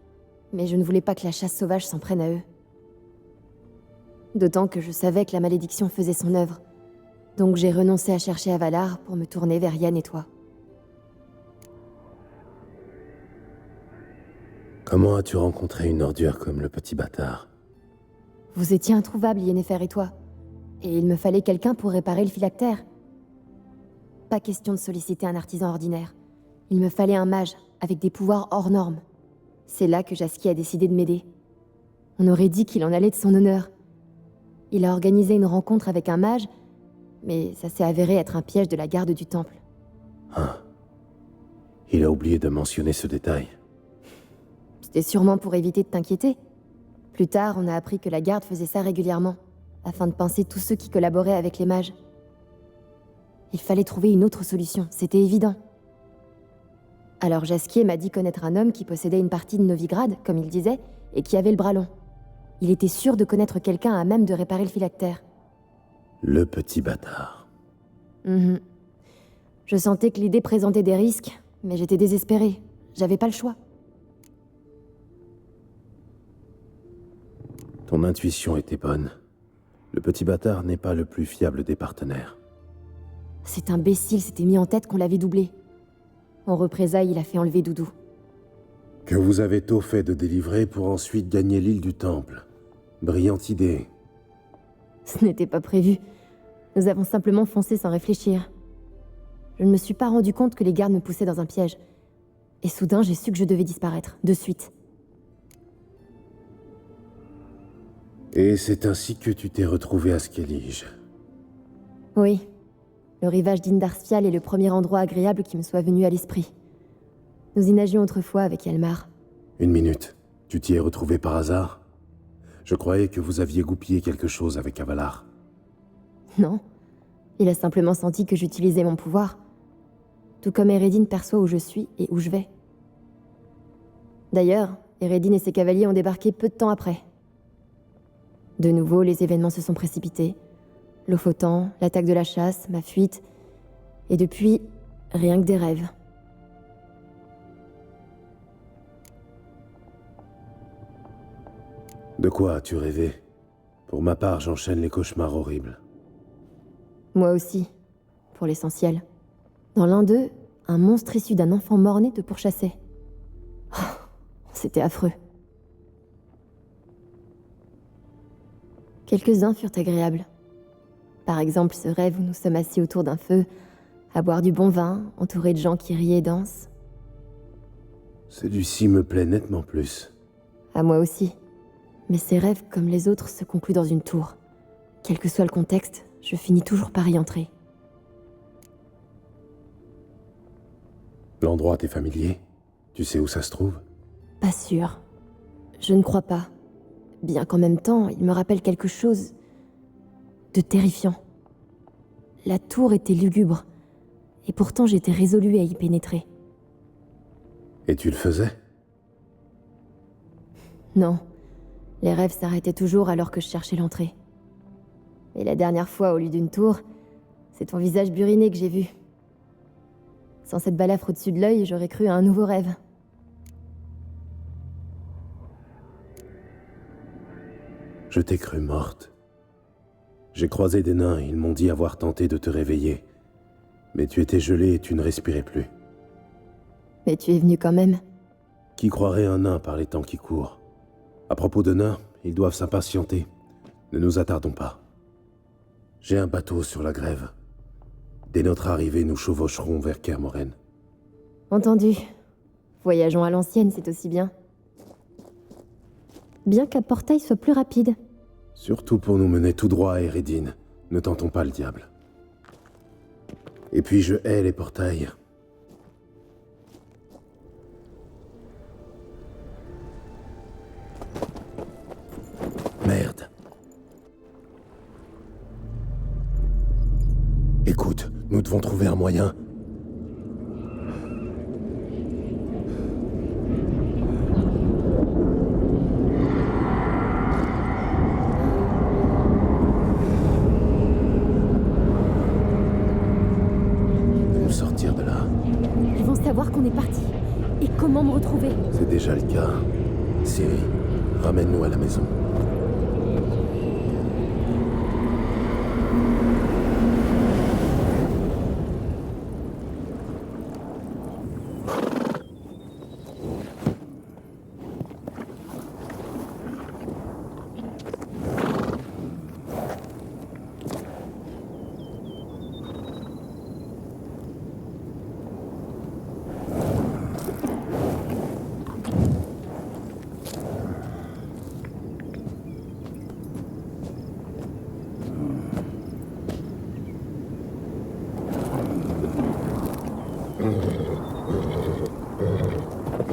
Mais je ne voulais pas que la chasse sauvage s'en prenne à eux. D'autant que je savais que la malédiction faisait son œuvre. Donc j'ai renoncé à chercher Avalar pour me tourner vers Yen et toi. Comment as-tu rencontré une ordure comme le petit bâtard? Vous étiez introuvables, Yennefer et toi. Et il me fallait quelqu'un pour réparer le phylactère. Pas question de solliciter un artisan ordinaire. Il me fallait un mage, avec des pouvoirs hors normes. C'est là que Jaskier a décidé de m'aider. On aurait dit qu'il en allait de son honneur. Il a organisé une rencontre avec un mage, mais ça s'est avéré être un piège de la garde du temple. Ah. Il a oublié de mentionner ce détail. C'était sûrement pour éviter de t'inquiéter. Plus tard, on a appris que la garde faisait ça régulièrement, afin de pincer tous ceux qui collaboraient avec les mages. Il fallait trouver une autre solution, c'était évident. Alors Jaskier m'a dit connaître un homme qui possédait une partie de Novigrad, comme il disait, et qui avait le bras long. Il était sûr de connaître quelqu'un à même de réparer le phylactère. Le petit bâtard. Je sentais que l'idée présentait des risques, mais j'étais désespérée. J'avais pas le choix. Ton intuition était bonne. Le petit bâtard n'est pas le plus fiable des partenaires. Cet imbécile s'était mis en tête qu'on l'avait doublé. En représailles, il a fait enlever Doudou. Que vous avez tôt fait de délivrer pour ensuite gagner l'île du Temple. Brillante idée. Ce n'était pas prévu. Nous avons simplement foncé sans réfléchir. Je ne me suis pas rendu compte que les gardes me poussaient dans un piège. Et soudain, j'ai su que je devais disparaître, de suite. Et c'est ainsi que tu t'es retrouvé à Skellige. Oui. Le rivage d'Indarspial est le premier endroit agréable qui me soit venu à l'esprit. Nous y nagions autrefois avec Hjalmar. Une minute. Tu t'y es retrouvé par hasard? Je croyais que vous aviez goupillé quelque chose avec Avalar. Non. Il a simplement senti que j'utilisais mon pouvoir. Tout comme Eredin perçoit où je suis et où je vais. D'ailleurs, Eredin et ses cavaliers ont débarqué peu de temps après. De nouveau, les événements se sont précipités. Lofoten, l'attaque de la chasse, ma fuite... Et depuis, rien que des rêves. De quoi as-tu rêvé? Pour ma part, j'enchaîne les cauchemars horribles. Moi aussi, pour l'essentiel. Dans l'un d'eux, un monstre issu d'un enfant mort-né te pourchassait. Oh, c'était affreux. Quelques-uns furent agréables. Par exemple, ce rêve où nous sommes assis autour d'un feu, à boire du bon vin, entourés de gens qui rient et dansent. Celui-ci me plaît nettement plus. À moi aussi. Mais ces rêves, comme les autres, se concluent dans une tour. Quel que soit le contexte, je finis toujours par y entrer. L'endroit t'est familier? Tu sais où ça se trouve? Pas sûr. Je ne crois pas. Bien qu'en même temps, il me rappelle quelque chose de terrifiant. La tour était lugubre, et pourtant j'étais résolue à y pénétrer. Et tu le faisais? Non. Les rêves s'arrêtaient toujours alors que je cherchais l'entrée. Et la dernière fois, au lieu d'une tour, c'est ton visage buriné que j'ai vu. Sans cette balafre au-dessus de l'œil, j'aurais cru à un nouveau rêve. Je t'ai cru morte. J'ai croisé des nains et ils m'ont dit avoir tenté de te réveiller. Mais tu étais gelée et tu ne respirais plus. Mais tu es venu quand même. Qui croirait un nain par les temps qui courent? À propos de nains, ils doivent s'impatienter. Ne nous attardons pas. J'ai un bateau sur la grève. Dès notre arrivée, nous chevaucherons vers Kermoren. Entendu. Voyageons à l'ancienne, c'est aussi bien. Bien qu'à Portail soit plus rapide. Surtout pour nous mener tout droit à Eredin. Ne tentons pas le diable. Et puis je hais les portails. Merde. Écoute, nous devons trouver un moyen. De nous sortir de là. Ils vont savoir qu'on est parti. Et comment me retrouver? C'est déjà le cas. Ciri, ramène-nous à la maison.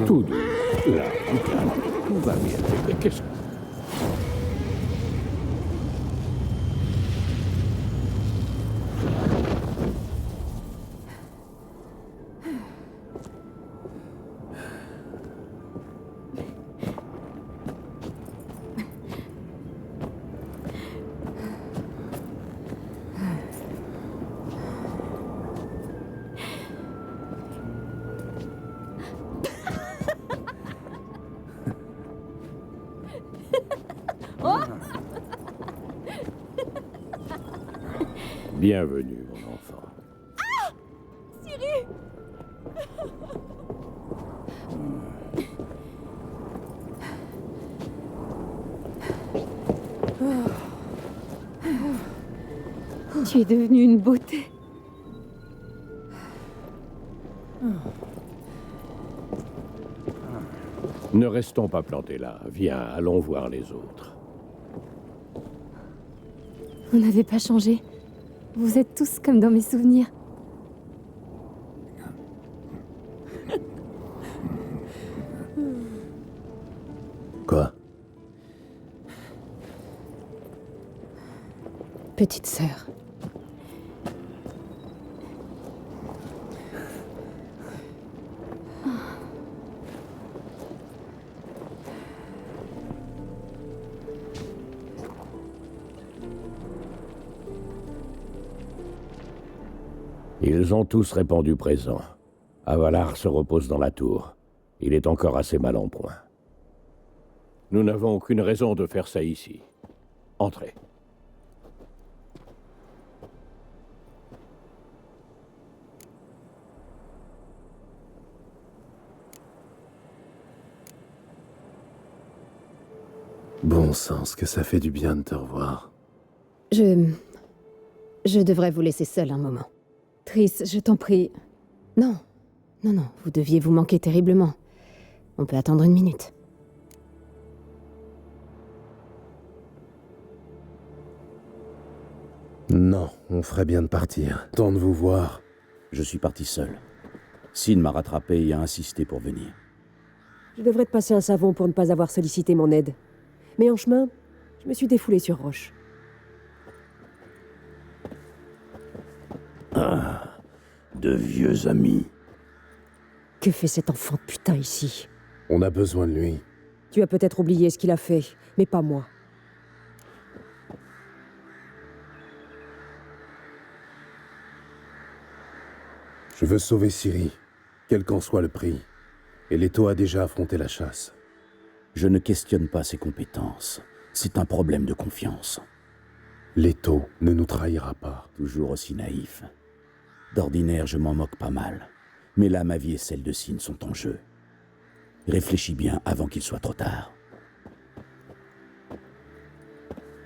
Tout doux. Là, tout va bien. Qu'est-ce que... Bienvenue, mon enfant. Ah! Ciri! Tu es devenue une beauté. Ne restons pas plantés là. Viens, allons voir les autres. Vous n'avez pas changé. Vous êtes tous comme dans mes souvenirs. Quoi? petite sœur. Ils ont tous répondu présent. Avalar se repose dans la tour. Il est encore assez mal en point. Nous n'avons aucune raison de faire ça ici. Entrez. Bon sens, que ça fait du bien de te revoir. Je devrais vous laisser seul un moment. Triss, je t'en prie. Non, vous deviez vous manquer terriblement. On peut attendre une minute. Non, on ferait bien de partir. Tant de vous voir. Je suis parti seul. Sin m'a rattrapé et a insisté pour venir. Je devrais te passer un savon pour ne pas avoir sollicité mon aide. Mais en chemin, je me suis défoulé sur Roche. Ah, de vieux amis. Que fait cet enfant de putain ici? On a besoin de lui. Tu as peut-être oublié ce qu'il a fait, mais pas moi. Je veux sauver Ciri, quel qu'en soit le prix. Et Leto a déjà affronté la chasse. Je ne questionne pas ses compétences. C'est un problème de confiance. Leto ne nous trahira pas. Toujours aussi naïf. D'ordinaire, je m'en moque pas mal. Mais là, ma vie et celle de Sin sont en jeu. Réfléchis bien avant qu'il soit trop tard.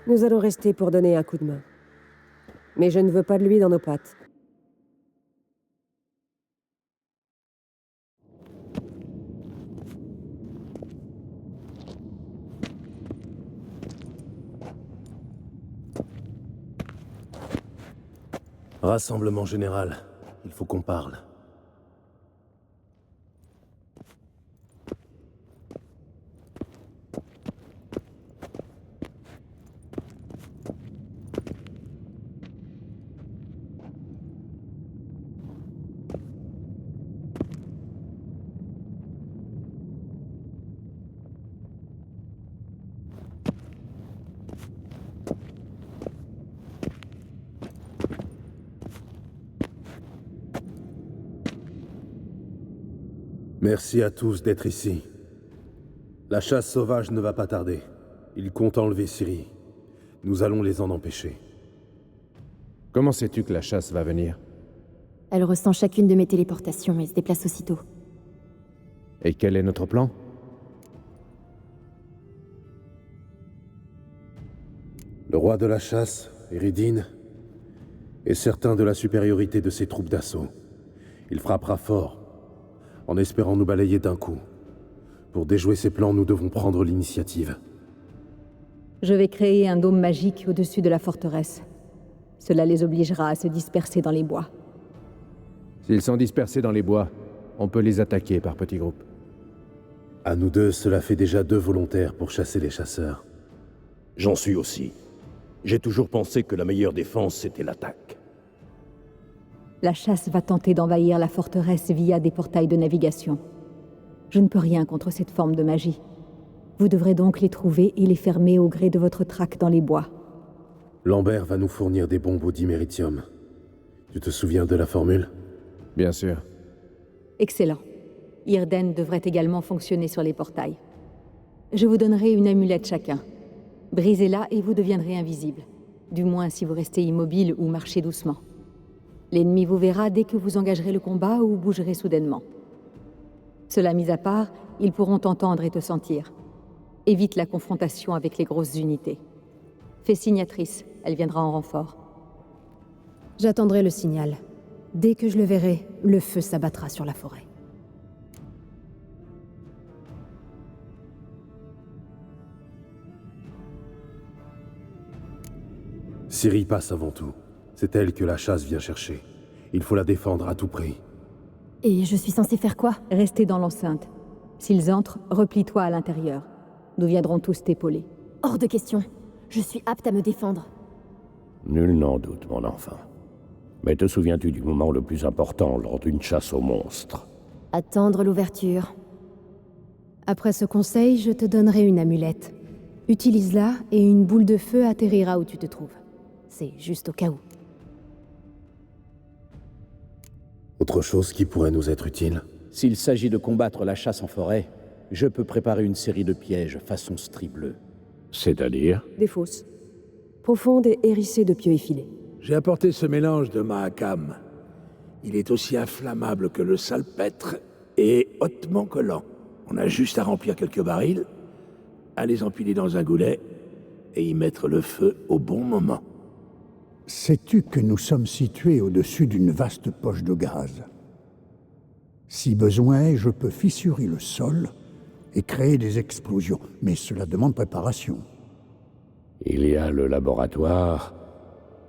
Nous allons rester pour donner un coup de main. Mais je ne veux pas de lui dans nos pattes. Rassemblement général. Il faut qu'on parle. Merci à tous d'être ici. La chasse sauvage ne va pas tarder. Ils comptent enlever Ciri. Nous allons les en empêcher. Comment sais-tu que la chasse va venir? Elle ressent chacune de mes téléportations et se déplace aussitôt. Et quel est notre plan? Le roi de la chasse, Eridine, est certain de la supériorité de ses troupes d'assaut. Il frappera fort, en espérant nous balayer d'un coup. Pour déjouer ses plans, nous devons prendre l'initiative. Je vais créer un dôme magique au-dessus de la forteresse. Cela les obligera à se disperser dans les bois. S'ils sont dispersés dans les bois, on peut les attaquer par petits groupes. À nous deux, cela fait déjà 2 volontaires pour chasser les chasseurs. J'en suis aussi. J'ai toujours pensé que la meilleure défense, c'était l'attaque. La chasse va tenter d'envahir la forteresse via des portails de navigation. Je ne peux rien contre cette forme de magie. Vous devrez donc les trouver et les fermer au gré de votre traque dans les bois. Lambert va nous fournir des bombes au diméritium. Tu te souviens de la formule? Bien sûr. Excellent. Irden devrait également fonctionner sur les portails. Je vous donnerai une amulette chacun. Brisez-la et vous deviendrez invisible. Du moins si vous restez immobile ou marchez doucement. L'ennemi vous verra dès que vous engagerez le combat ou bougerez soudainement. Cela mis à part, ils pourront t'entendre et te sentir. Évite la confrontation avec les grosses unités. Fais signe à Triss, elle viendra en renfort. J'attendrai le signal. Dès que je le verrai, le feu s'abattra sur la forêt. Ciri passe avant tout. C'est elle que la chasse vient chercher. Il faut la défendre à tout prix. Et je suis censée faire quoi? Rester dans l'enceinte. S'ils entrent, replie-toi à l'intérieur. Nous viendrons tous t'épauler. Hors de question. Je suis apte à me défendre. Nul n'en doute, mon enfant. Mais te souviens-tu du moment le plus important lors d'une chasse aux monstres? Attendre l'ouverture. Après ce conseil, je te donnerai une amulette. Utilise-la et une boule de feu atterrira où tu te trouves. C'est juste au cas où. Autre chose qui pourrait nous être utile? S'il s'agit de combattre la chasse en forêt, je peux préparer une série de pièges façon strie bleue. C'est-à-dire? Des fosses. Profondes et hérissées de pieux effilés. J'ai apporté ce mélange de Mahakam. Il est aussi inflammable que le salpêtre et hautement collant. On a juste à remplir quelques barils, à les empiler dans un goulet et y mettre le feu au bon moment. Sais-tu que nous sommes situés au-dessus d'une vaste poche de gaz? Si besoin est, je peux fissurer le sol et créer des explosions, mais cela demande préparation. Il y a le laboratoire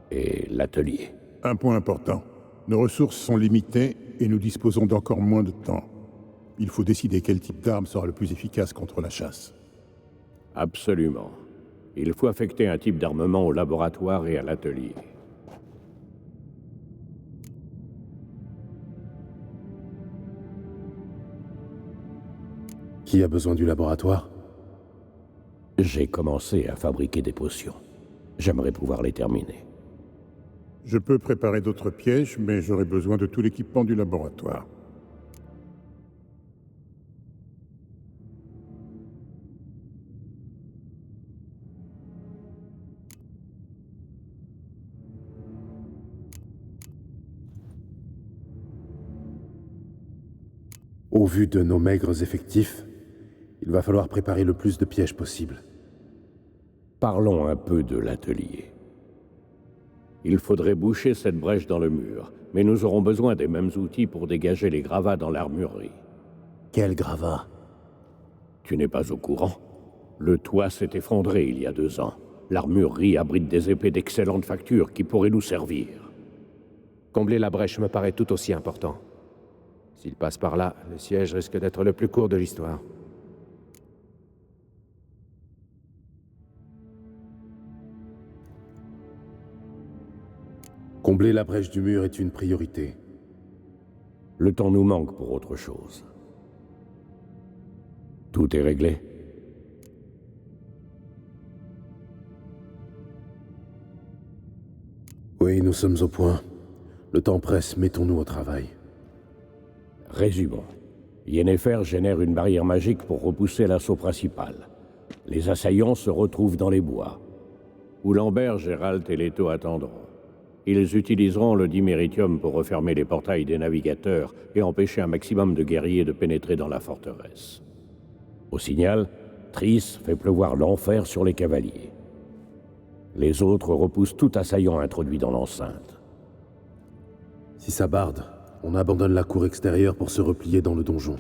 et l'atelier. Un point important. Nos ressources sont limitées et nous disposons d'encore moins de temps. Il faut décider quel type d'arme sera le plus efficace contre la chasse. Absolument. Il faut affecter un type d'armement au laboratoire et à l'atelier. Qui a besoin du laboratoire? J'ai commencé à fabriquer des potions. J'aimerais pouvoir les terminer. Je peux préparer d'autres pièges, mais j'aurai besoin de tout l'équipement du laboratoire. Au vu de nos maigres effectifs, il va falloir préparer le plus de pièges possible. Parlons un peu de l'atelier. Il faudrait boucher cette brèche dans le mur, mais nous aurons besoin des mêmes outils pour dégager les gravats dans l'armurerie. Quel gravat? Tu n'es pas au courant? Le toit s'est effondré il y a 2 ans. L'armurerie abrite des épées d'excellente facture qui pourraient nous servir. Combler la brèche me paraît tout aussi important. S'il passe par là, le siège risque d'être le plus court de l'histoire. Combler la brèche du mur est une priorité. Le temps nous manque pour autre chose. Tout est réglé? Oui, nous sommes au point. Le temps presse, mettons-nous au travail. Résumons. Yennefer génère une barrière magique pour repousser l'assaut principal. Les assaillants se retrouvent dans les bois. Où Lambert, Gérald et Leto attendront. Ils utiliseront le diméritium pour refermer les portails des navigateurs et empêcher un maximum de guerriers de pénétrer dans la forteresse. Au signal, Triss fait pleuvoir l'enfer sur les cavaliers. Les autres repoussent tout assaillant introduit dans l'enceinte. Si ça barde, on abandonne la cour extérieure pour se replier dans le donjon.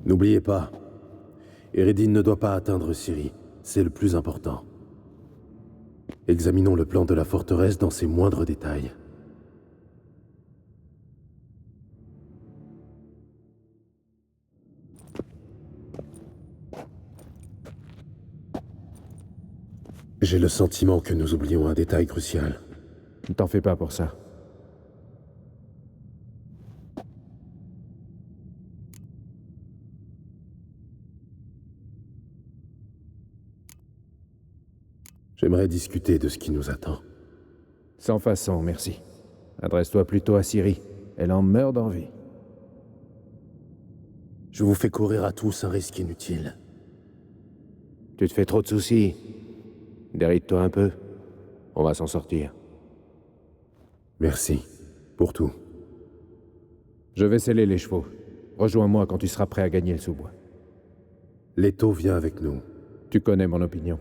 N'oubliez pas, Eredin ne doit pas atteindre Ciri, c'est le plus important. Examinons le plan de la forteresse dans ses moindres détails. J'ai le sentiment que nous oublions un détail crucial. Ne t'en fais pas pour ça. J'aimerais discuter de ce qui nous attend. Sans façon, merci. Adresse-toi plutôt à Ciri. Elle en meurt d'envie. Je vous fais courir à tous un risque inutile. Tu te fais trop de soucis. Déride-toi un peu. On va s'en sortir. Merci. Pour tout. Je vais sceller les chevaux. Rejoins-moi quand tu seras prêt à gagner le sous-bois. Leto vient avec nous. Tu connais mon opinion.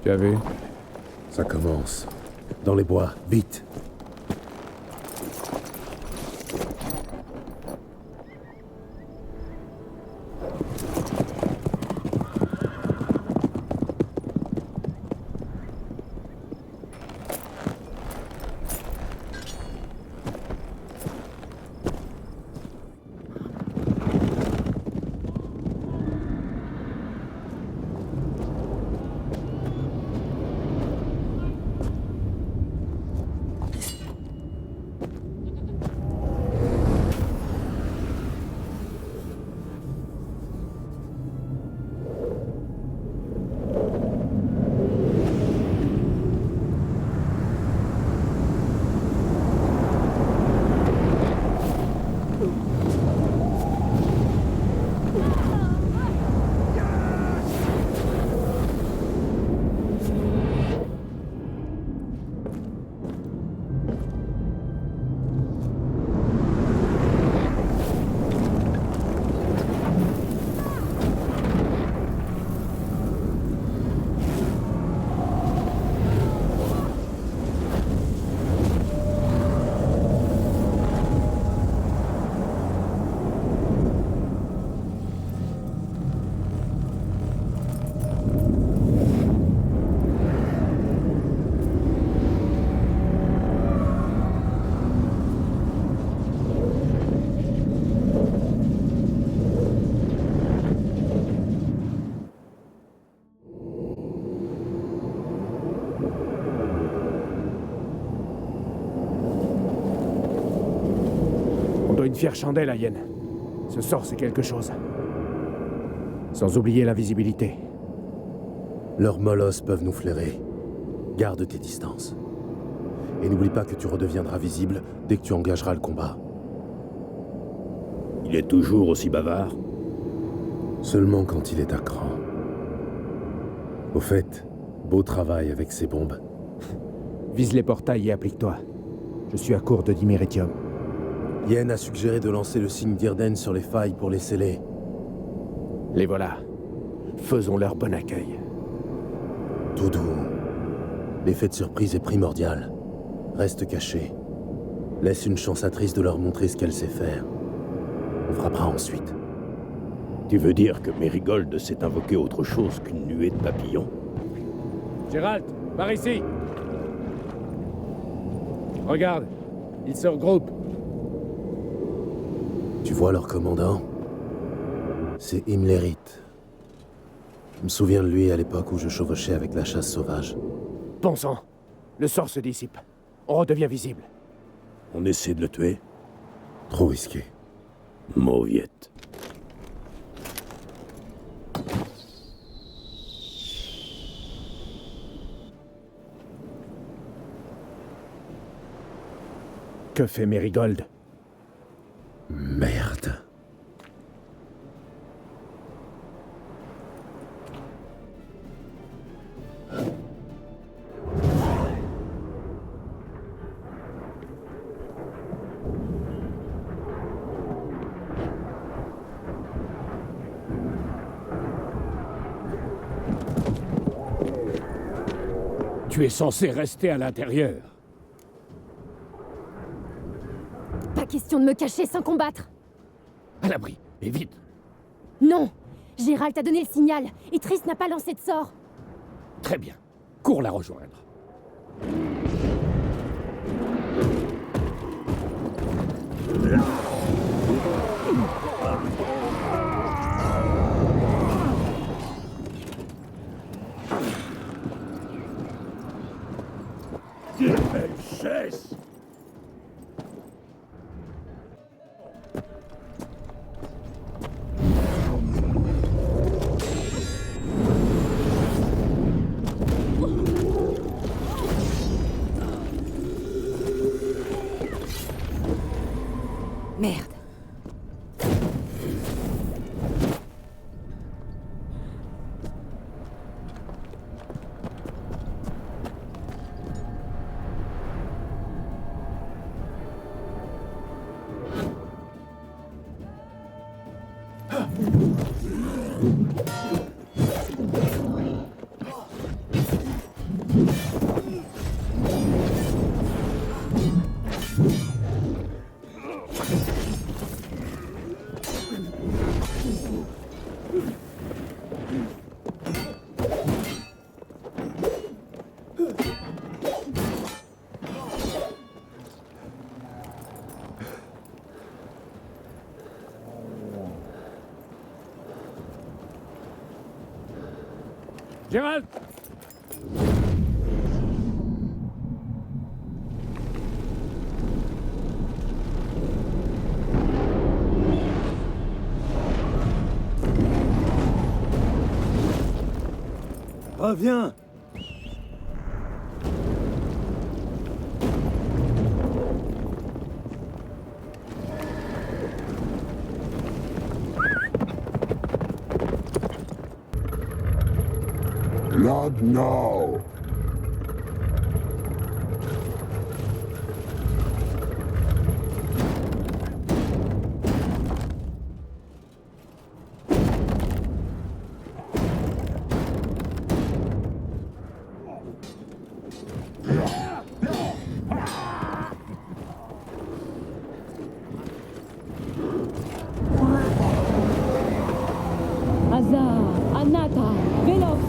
Tu as vu? Ça commence. Dans les bois, vite. Une fière chandelle à Yen. Ce sort, c'est quelque chose. Sans oublier l'invisibilité. Leurs molosses peuvent nous flairer. Garde tes distances. Et n'oublie pas que tu redeviendras visible dès que tu engageras le combat. Il est toujours aussi bavard? Seulement quand il est à cran. Au fait, beau travail avec ces bombes. Vise les portails et applique-toi. Je suis à court de diméritium. Yen a suggéré de lancer le signe d'Irden sur les failles pour les sceller. Les voilà. Faisons leur bon accueil. Tout doux. L'effet de surprise est primordial. Reste caché. Laisse une chance à Triss de leur montrer ce qu'elle sait faire. On frappera ensuite. Tu veux dire que Merigold s'est invoqué autre chose qu'une nuée de papillons? Geralt, par ici! Regarde, ils se regroupent. Tu vois leur commandant? C'est Imlerit. Je me souviens de lui à l'époque où je chevauchais avec la chasse sauvage. Bon sang, le sort se dissipe. On redevient visible. On essaie de le tuer? Trop risqué. Mauviette. Que fait Merigold? Merde. Tu es censé rester à l'intérieur. Pas question de me cacher sans combattre. À l'abri, et vite. Non! Gérald a donné le signal, et Triss n'a pas lancé de sort. Très bien. Cours la rejoindre. Elle cesse! Merde. Gérald! Reviens! Not now! Azar, Anata, Velox.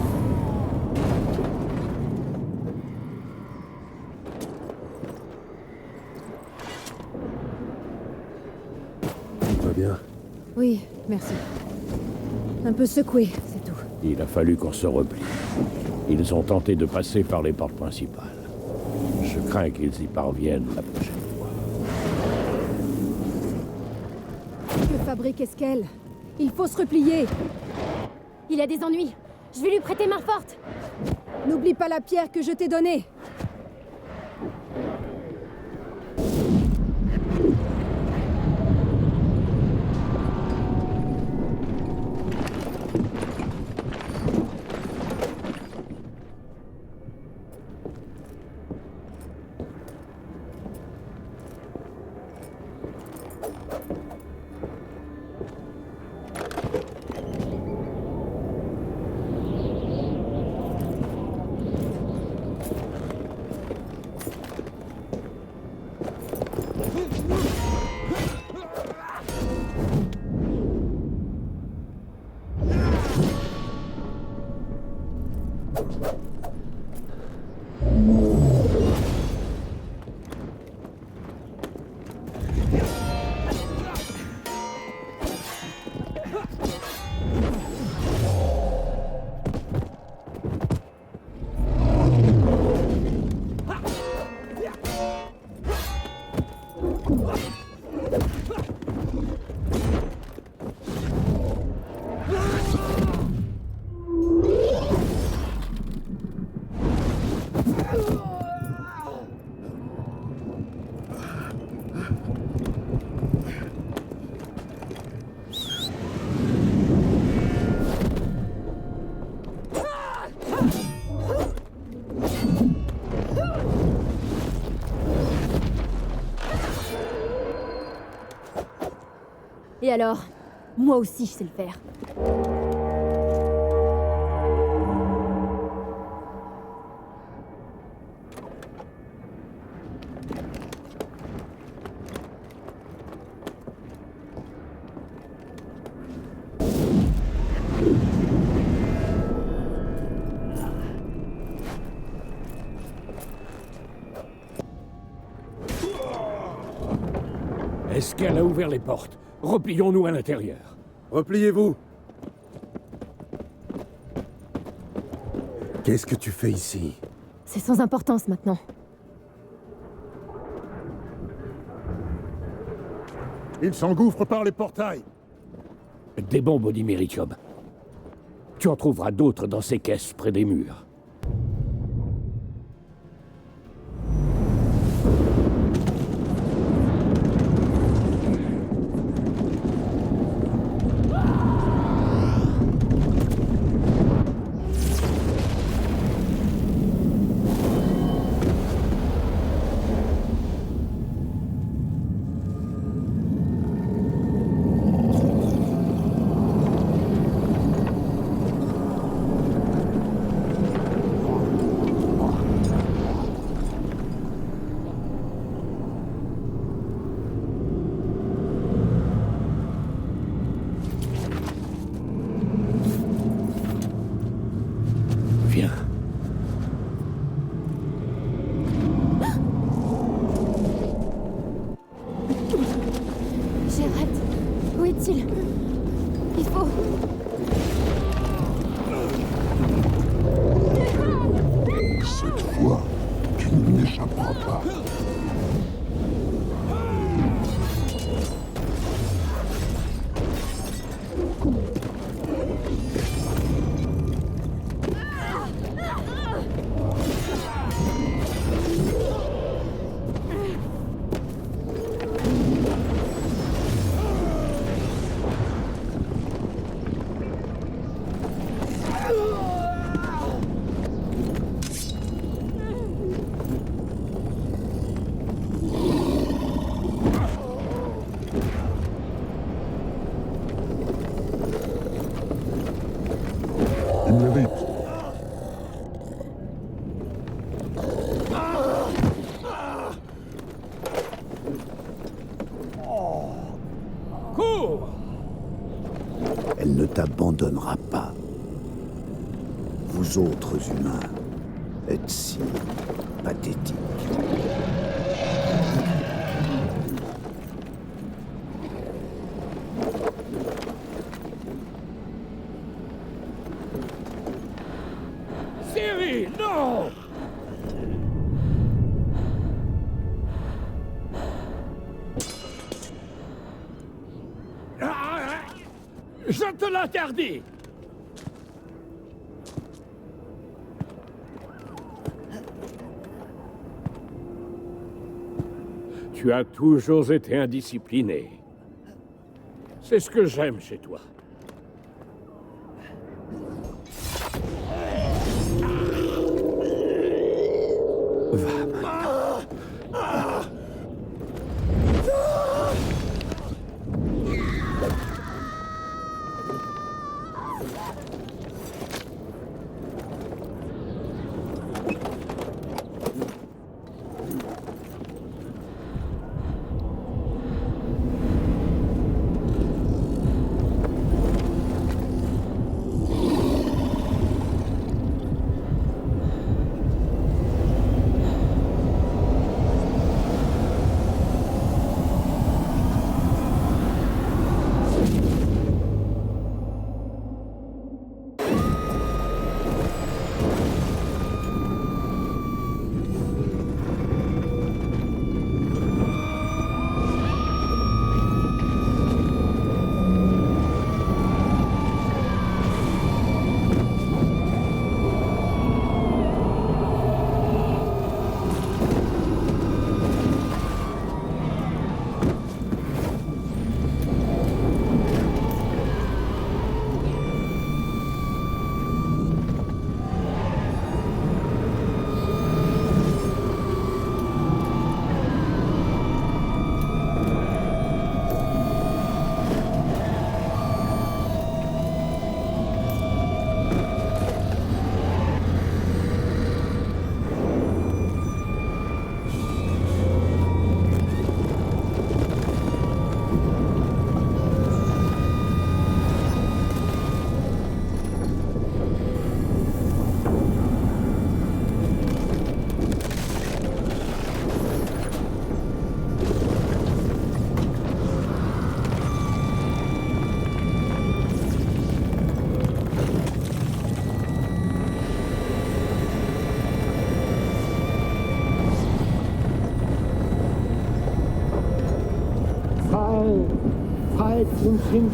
Tout va bien? Oui, merci. Un peu secoué, c'est tout. Il a fallu qu'on se replie. Ils ont tenté de passer par les portes principales. Je crains qu'ils y parviennent la prochaine fois. Que fabrique Eskel? Il faut se replier. Il a des ennuis. Je vais lui prêter main forte. N'oublie pas la pierre que je t'ai donnée. Et alors? Moi aussi, je sais le faire. Est-ce qu'elle a ouvert les portes? Replions-nous à l'intérieur. Repliez-vous! Qu'est-ce que tu fais ici? C'est sans importance maintenant. Il s'engouffre par les portails. Des bombes au diméritium. Tu en trouveras d'autres dans ces caisses près des murs. Il mérite. Cours! Elle ne t'abandonnera pas. Vous autres humains êtes si pathétiques. Ciri, non! Je te l'interdis! Tu as toujours été indiscipliné. C'est ce que j'aime chez toi.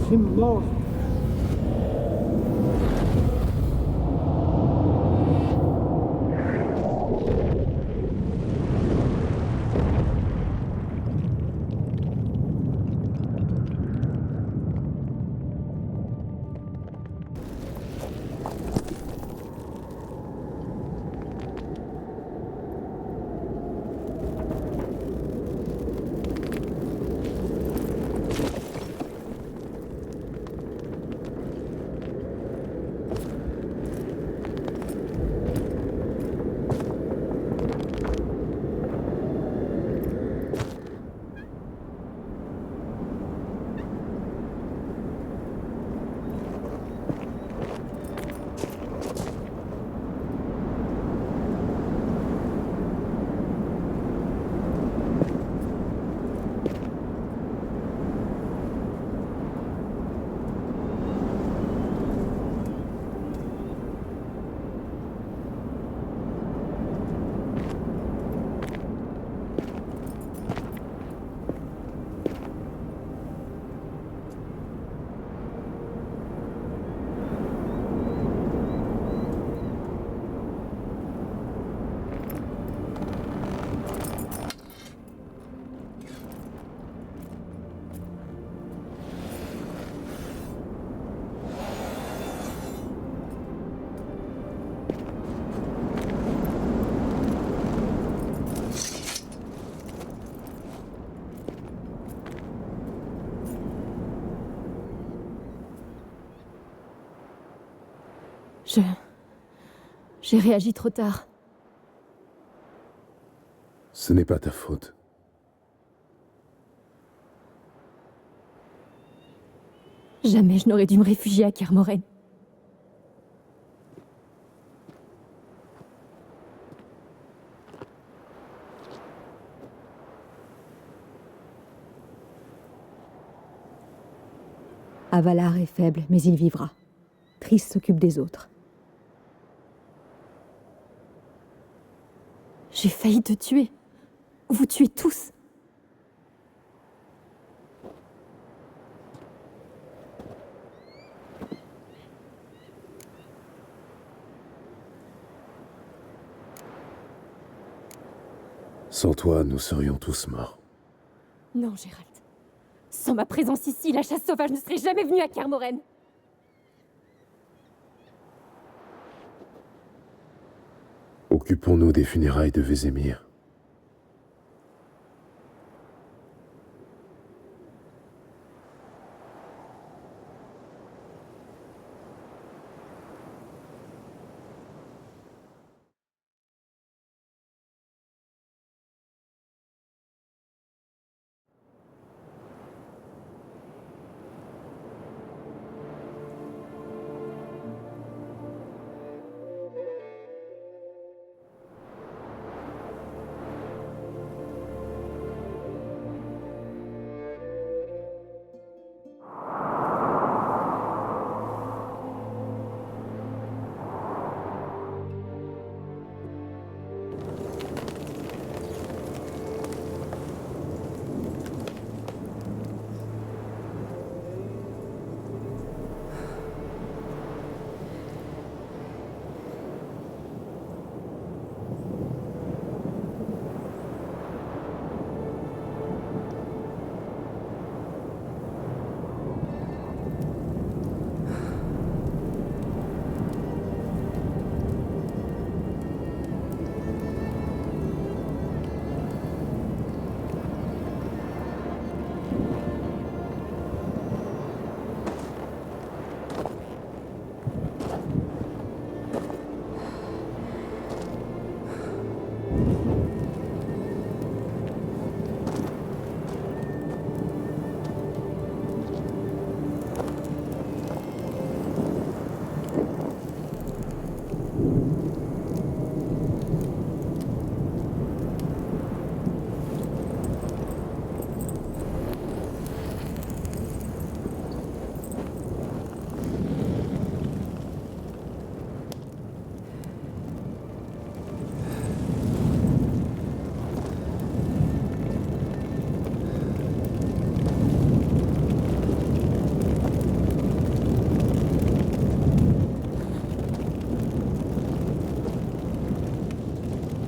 Sim mort. J'ai réagi trop tard. Ce n'est pas ta faute. Jamais je n'aurais dû me réfugier à Kermoren. Avalar est faible, mais il vivra. Triss s'occupe des autres. J'ai failli te tuer. Vous tuez tous. Sans toi, nous serions tous morts. Non, Gérald. Sans ma présence ici, la chasse sauvage ne serait jamais venue à Kermoren. Occupons-nous des funérailles de Vézémir.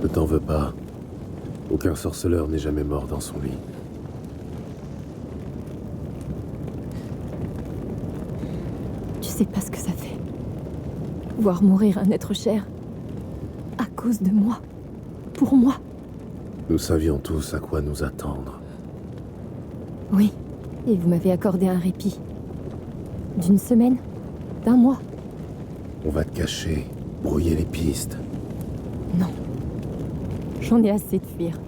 Ne t'en veux pas. Aucun sorceleur n'est jamais mort dans son lit. Tu sais pas ce que ça fait. Voir mourir un être cher. À cause de moi. Pour moi. Nous savions tous à quoi nous attendre. Oui. Et vous m'avez accordé un répit. D'une semaine. D'un mois. On va te cacher, brouiller les pistes. Non. J'en ai assez de fuir.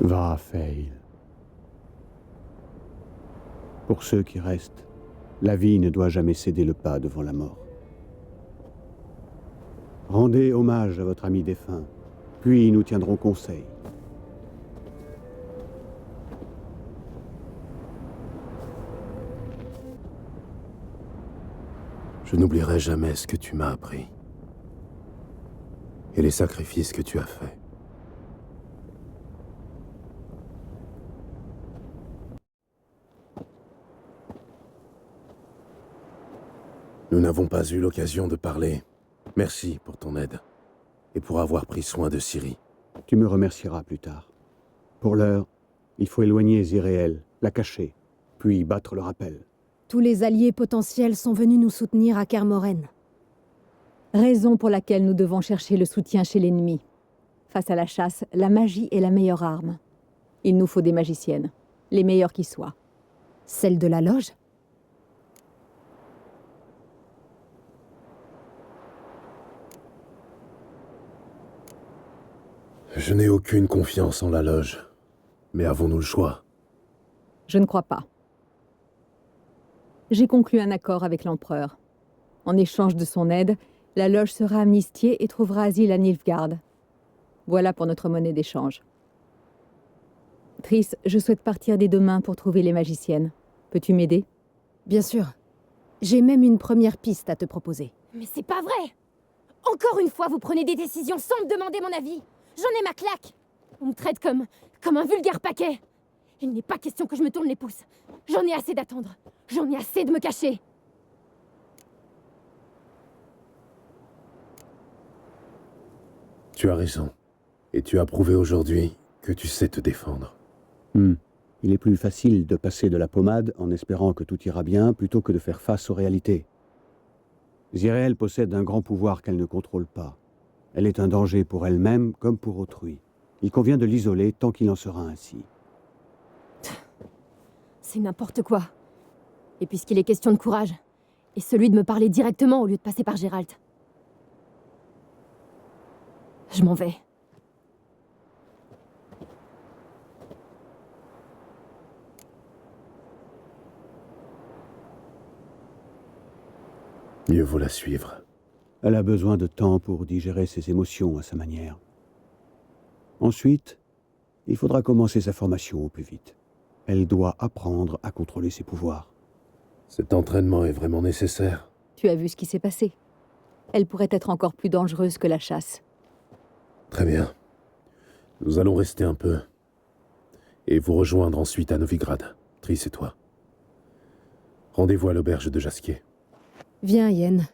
Va, Faye. Pour ceux qui restent, la vie ne doit jamais céder le pas devant la mort. Rendez hommage à votre ami défunt, puis nous tiendrons conseil. Je n'oublierai jamais ce que tu m'as appris. Et les sacrifices que tu as faits. Nous n'avons pas eu l'occasion de parler. Merci pour ton aide. Et pour avoir pris soin de Ciri. Tu me remercieras plus tard. Pour l'heure, il faut éloigner Ziréel, la cacher, puis battre le rappel. Tous les alliés potentiels sont venus nous soutenir à Kermoren. Raison pour laquelle nous devons chercher le soutien chez l'ennemi. Face à la chasse, la magie est la meilleure arme. Il nous faut des magiciennes, les meilleures qui soient. Celle de la loge? Je n'ai aucune confiance en la loge. Mais avons-nous le choix? Je ne crois pas. J'ai conclu un accord avec l'empereur. En échange de son aide, la loge sera amnistiée et trouvera asile à Nilfgaard. Voilà pour notre monnaie d'échange. Triss, je souhaite partir dès demain pour trouver les magiciennes. Peux-tu m'aider? Bien sûr. J'ai même une première piste à te proposer. Mais c'est pas vrai! Encore une fois, vous prenez des décisions sans me demander mon avis. J'en ai ma claque. On me traite comme un vulgaire paquet. Il n'est pas question que je me tourne les pouces. J'en ai assez d'attendre. J'en ai assez de me cacher. Tu as raison. Et tu as prouvé aujourd'hui que tu sais te défendre. Il est plus facile de passer de la pommade en espérant que tout ira bien plutôt que de faire face aux réalités. Ziréel possède un grand pouvoir qu'elle ne contrôle pas. Elle est un danger pour elle-même comme pour autrui. Il convient de l'isoler tant qu'il en sera ainsi. C'est n'importe quoi. Et puisqu'il est question de courage, et celui de me parler directement au lieu de passer par Geralt. Je m'en vais. Mieux vaut la suivre. Elle a besoin de temps pour digérer ses émotions à sa manière. Ensuite, il faudra commencer sa formation au plus vite. Elle doit apprendre à contrôler ses pouvoirs. Cet entraînement est vraiment nécessaire. Tu as vu ce qui s'est passé. Elle pourrait être encore plus dangereuse que la chasse. Très bien. Nous allons rester un peu. Et vous rejoindre ensuite à Novigrad, Triss et toi. Rendez-vous à l'auberge de Jaskier. Viens, Yen.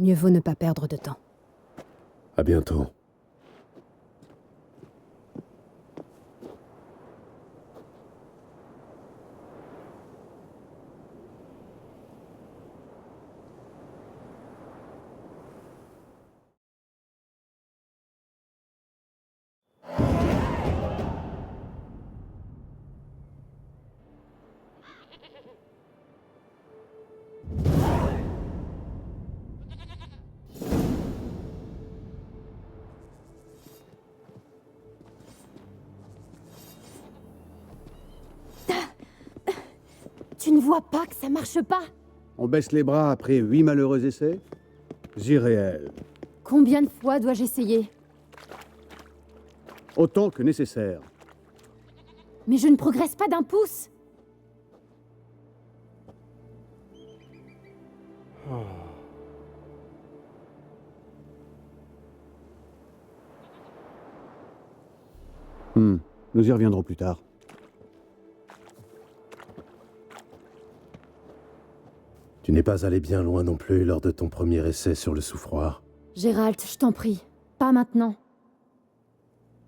Mieux vaut ne pas perdre de temps. À bientôt. Tu ne vois pas que ça marche pas? On baisse les bras après 8 malheureux essais? Ziréel. Combien de fois dois-je essayer? Autant que nécessaire. Mais je ne progresse pas d'un pouce. Nous y reviendrons plus tard. Tu n'es pas allé bien loin non plus lors de ton premier essai sur le souffroir. Geralt, je t'en prie, pas maintenant.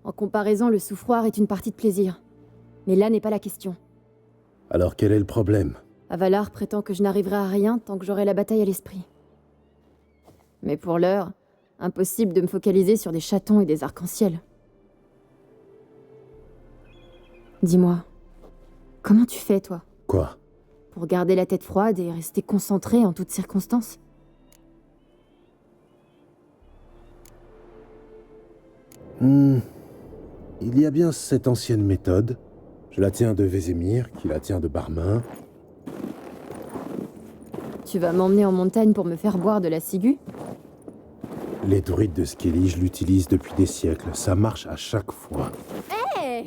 En comparaison, le souffroir est une partie de plaisir. Mais là n'est pas la question. Alors quel est le problème? Avalar prétend que je n'arriverai à rien tant que j'aurai la bataille à l'esprit. Mais pour l'heure, impossible de me focaliser sur des chatons et des arcs-en-ciel. Dis-moi, comment tu fais, toi? Quoi? Pour garder la tête froide et rester concentré en toutes circonstances? Il y a bien cette ancienne méthode. Je la tiens de Vézémir, qui la tient de Barmin. Tu vas m'emmener en montagne pour me faire boire de la ciguë? Les druides de Skellige l'utilisent depuis des siècles. Ça marche à chaque fois. Hé!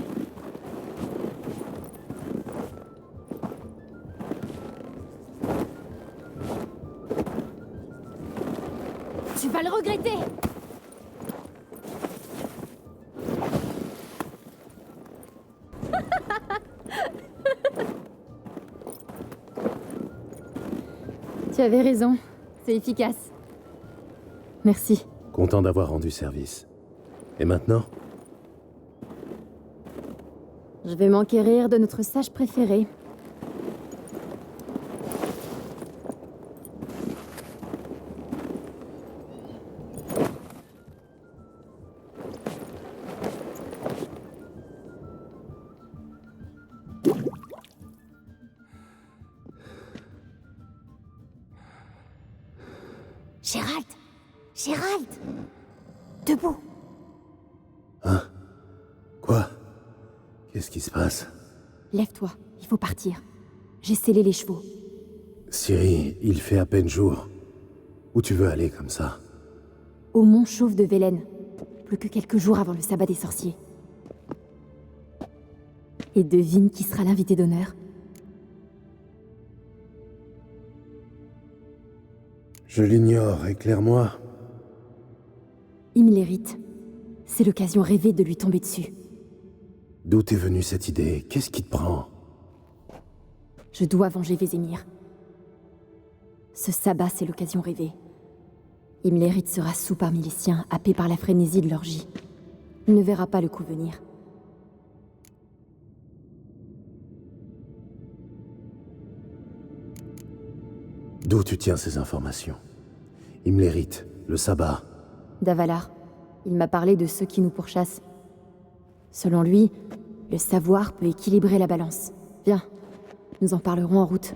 Tu vas le regretter! Tu avais raison, c'est efficace. Merci. Content d'avoir rendu service. Et maintenant? Je vais m'enquérir de notre sage préféré. Gérald! Gérald! Debout! Hein? Quoi? Qu'est-ce qui se passe? Lève-toi, il faut partir. J'ai scellé les chevaux. Ciri, il fait à peine jour. Où tu veux aller comme ça? Au mont Chauve de Velen. Plus que quelques jours avant le sabbat des sorciers. Et devine qui sera l'invité d'honneur? Je l'ignore, éclaire-moi. Imlerith. C'est l'occasion rêvée de lui tomber dessus. D'où t'est venue cette idée? Qu'est-ce qui te prend? Je dois venger Vézémir. Ce sabbat, c'est l'occasion rêvée. Imlerith sera sous parmi les siens, happé par la frénésie de l'orgie. Il ne verra pas le coup venir. D'où tu tiens ces informations? Imlerith, le sabbat. Davalar, il m'a parlé de ceux qui nous pourchassent. Selon lui, le savoir peut équilibrer la balance. Viens, nous en parlerons en route.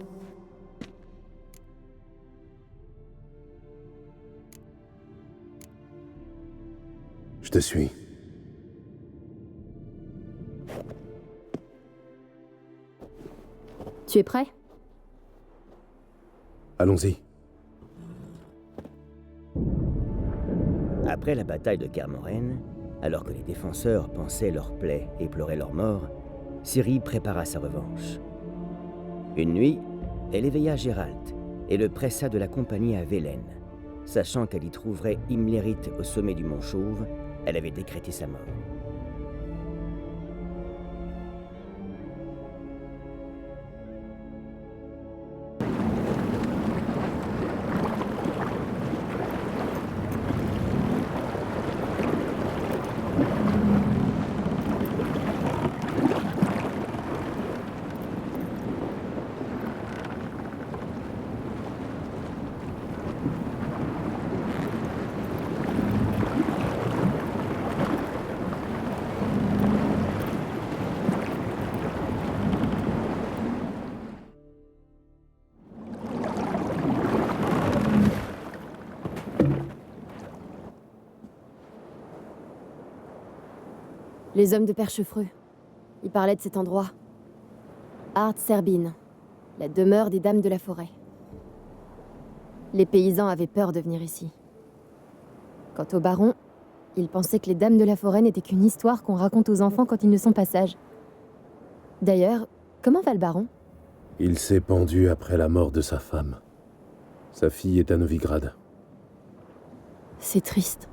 Je te suis. Tu es prêt? Allons-y. Après la bataille de Kermoren, alors que les défenseurs pensaient leur plaie et pleuraient leur mort, Ciri prépara sa revanche. Une nuit, elle éveilla Gérald et le pressa de l'accompagner à Velen. Sachant qu'elle y trouverait Imlerith au sommet du mont Chauve, elle avait décrété sa mort. Les hommes de Perchefreux. Ils parlaient de cet endroit. Art Serbine, la demeure des dames de la forêt. Les paysans avaient peur de venir ici. Quant au baron, il pensait que les dames de la forêt n'étaient qu'une histoire qu'on raconte aux enfants quand ils ne sont pas sages. D'ailleurs, comment va le baron? Il s'est pendu après la mort de sa femme. Sa fille est à Novigrad. C'est triste.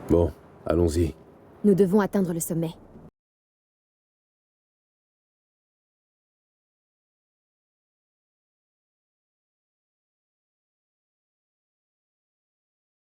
Bon, allons-y. Nous devons atteindre le sommet.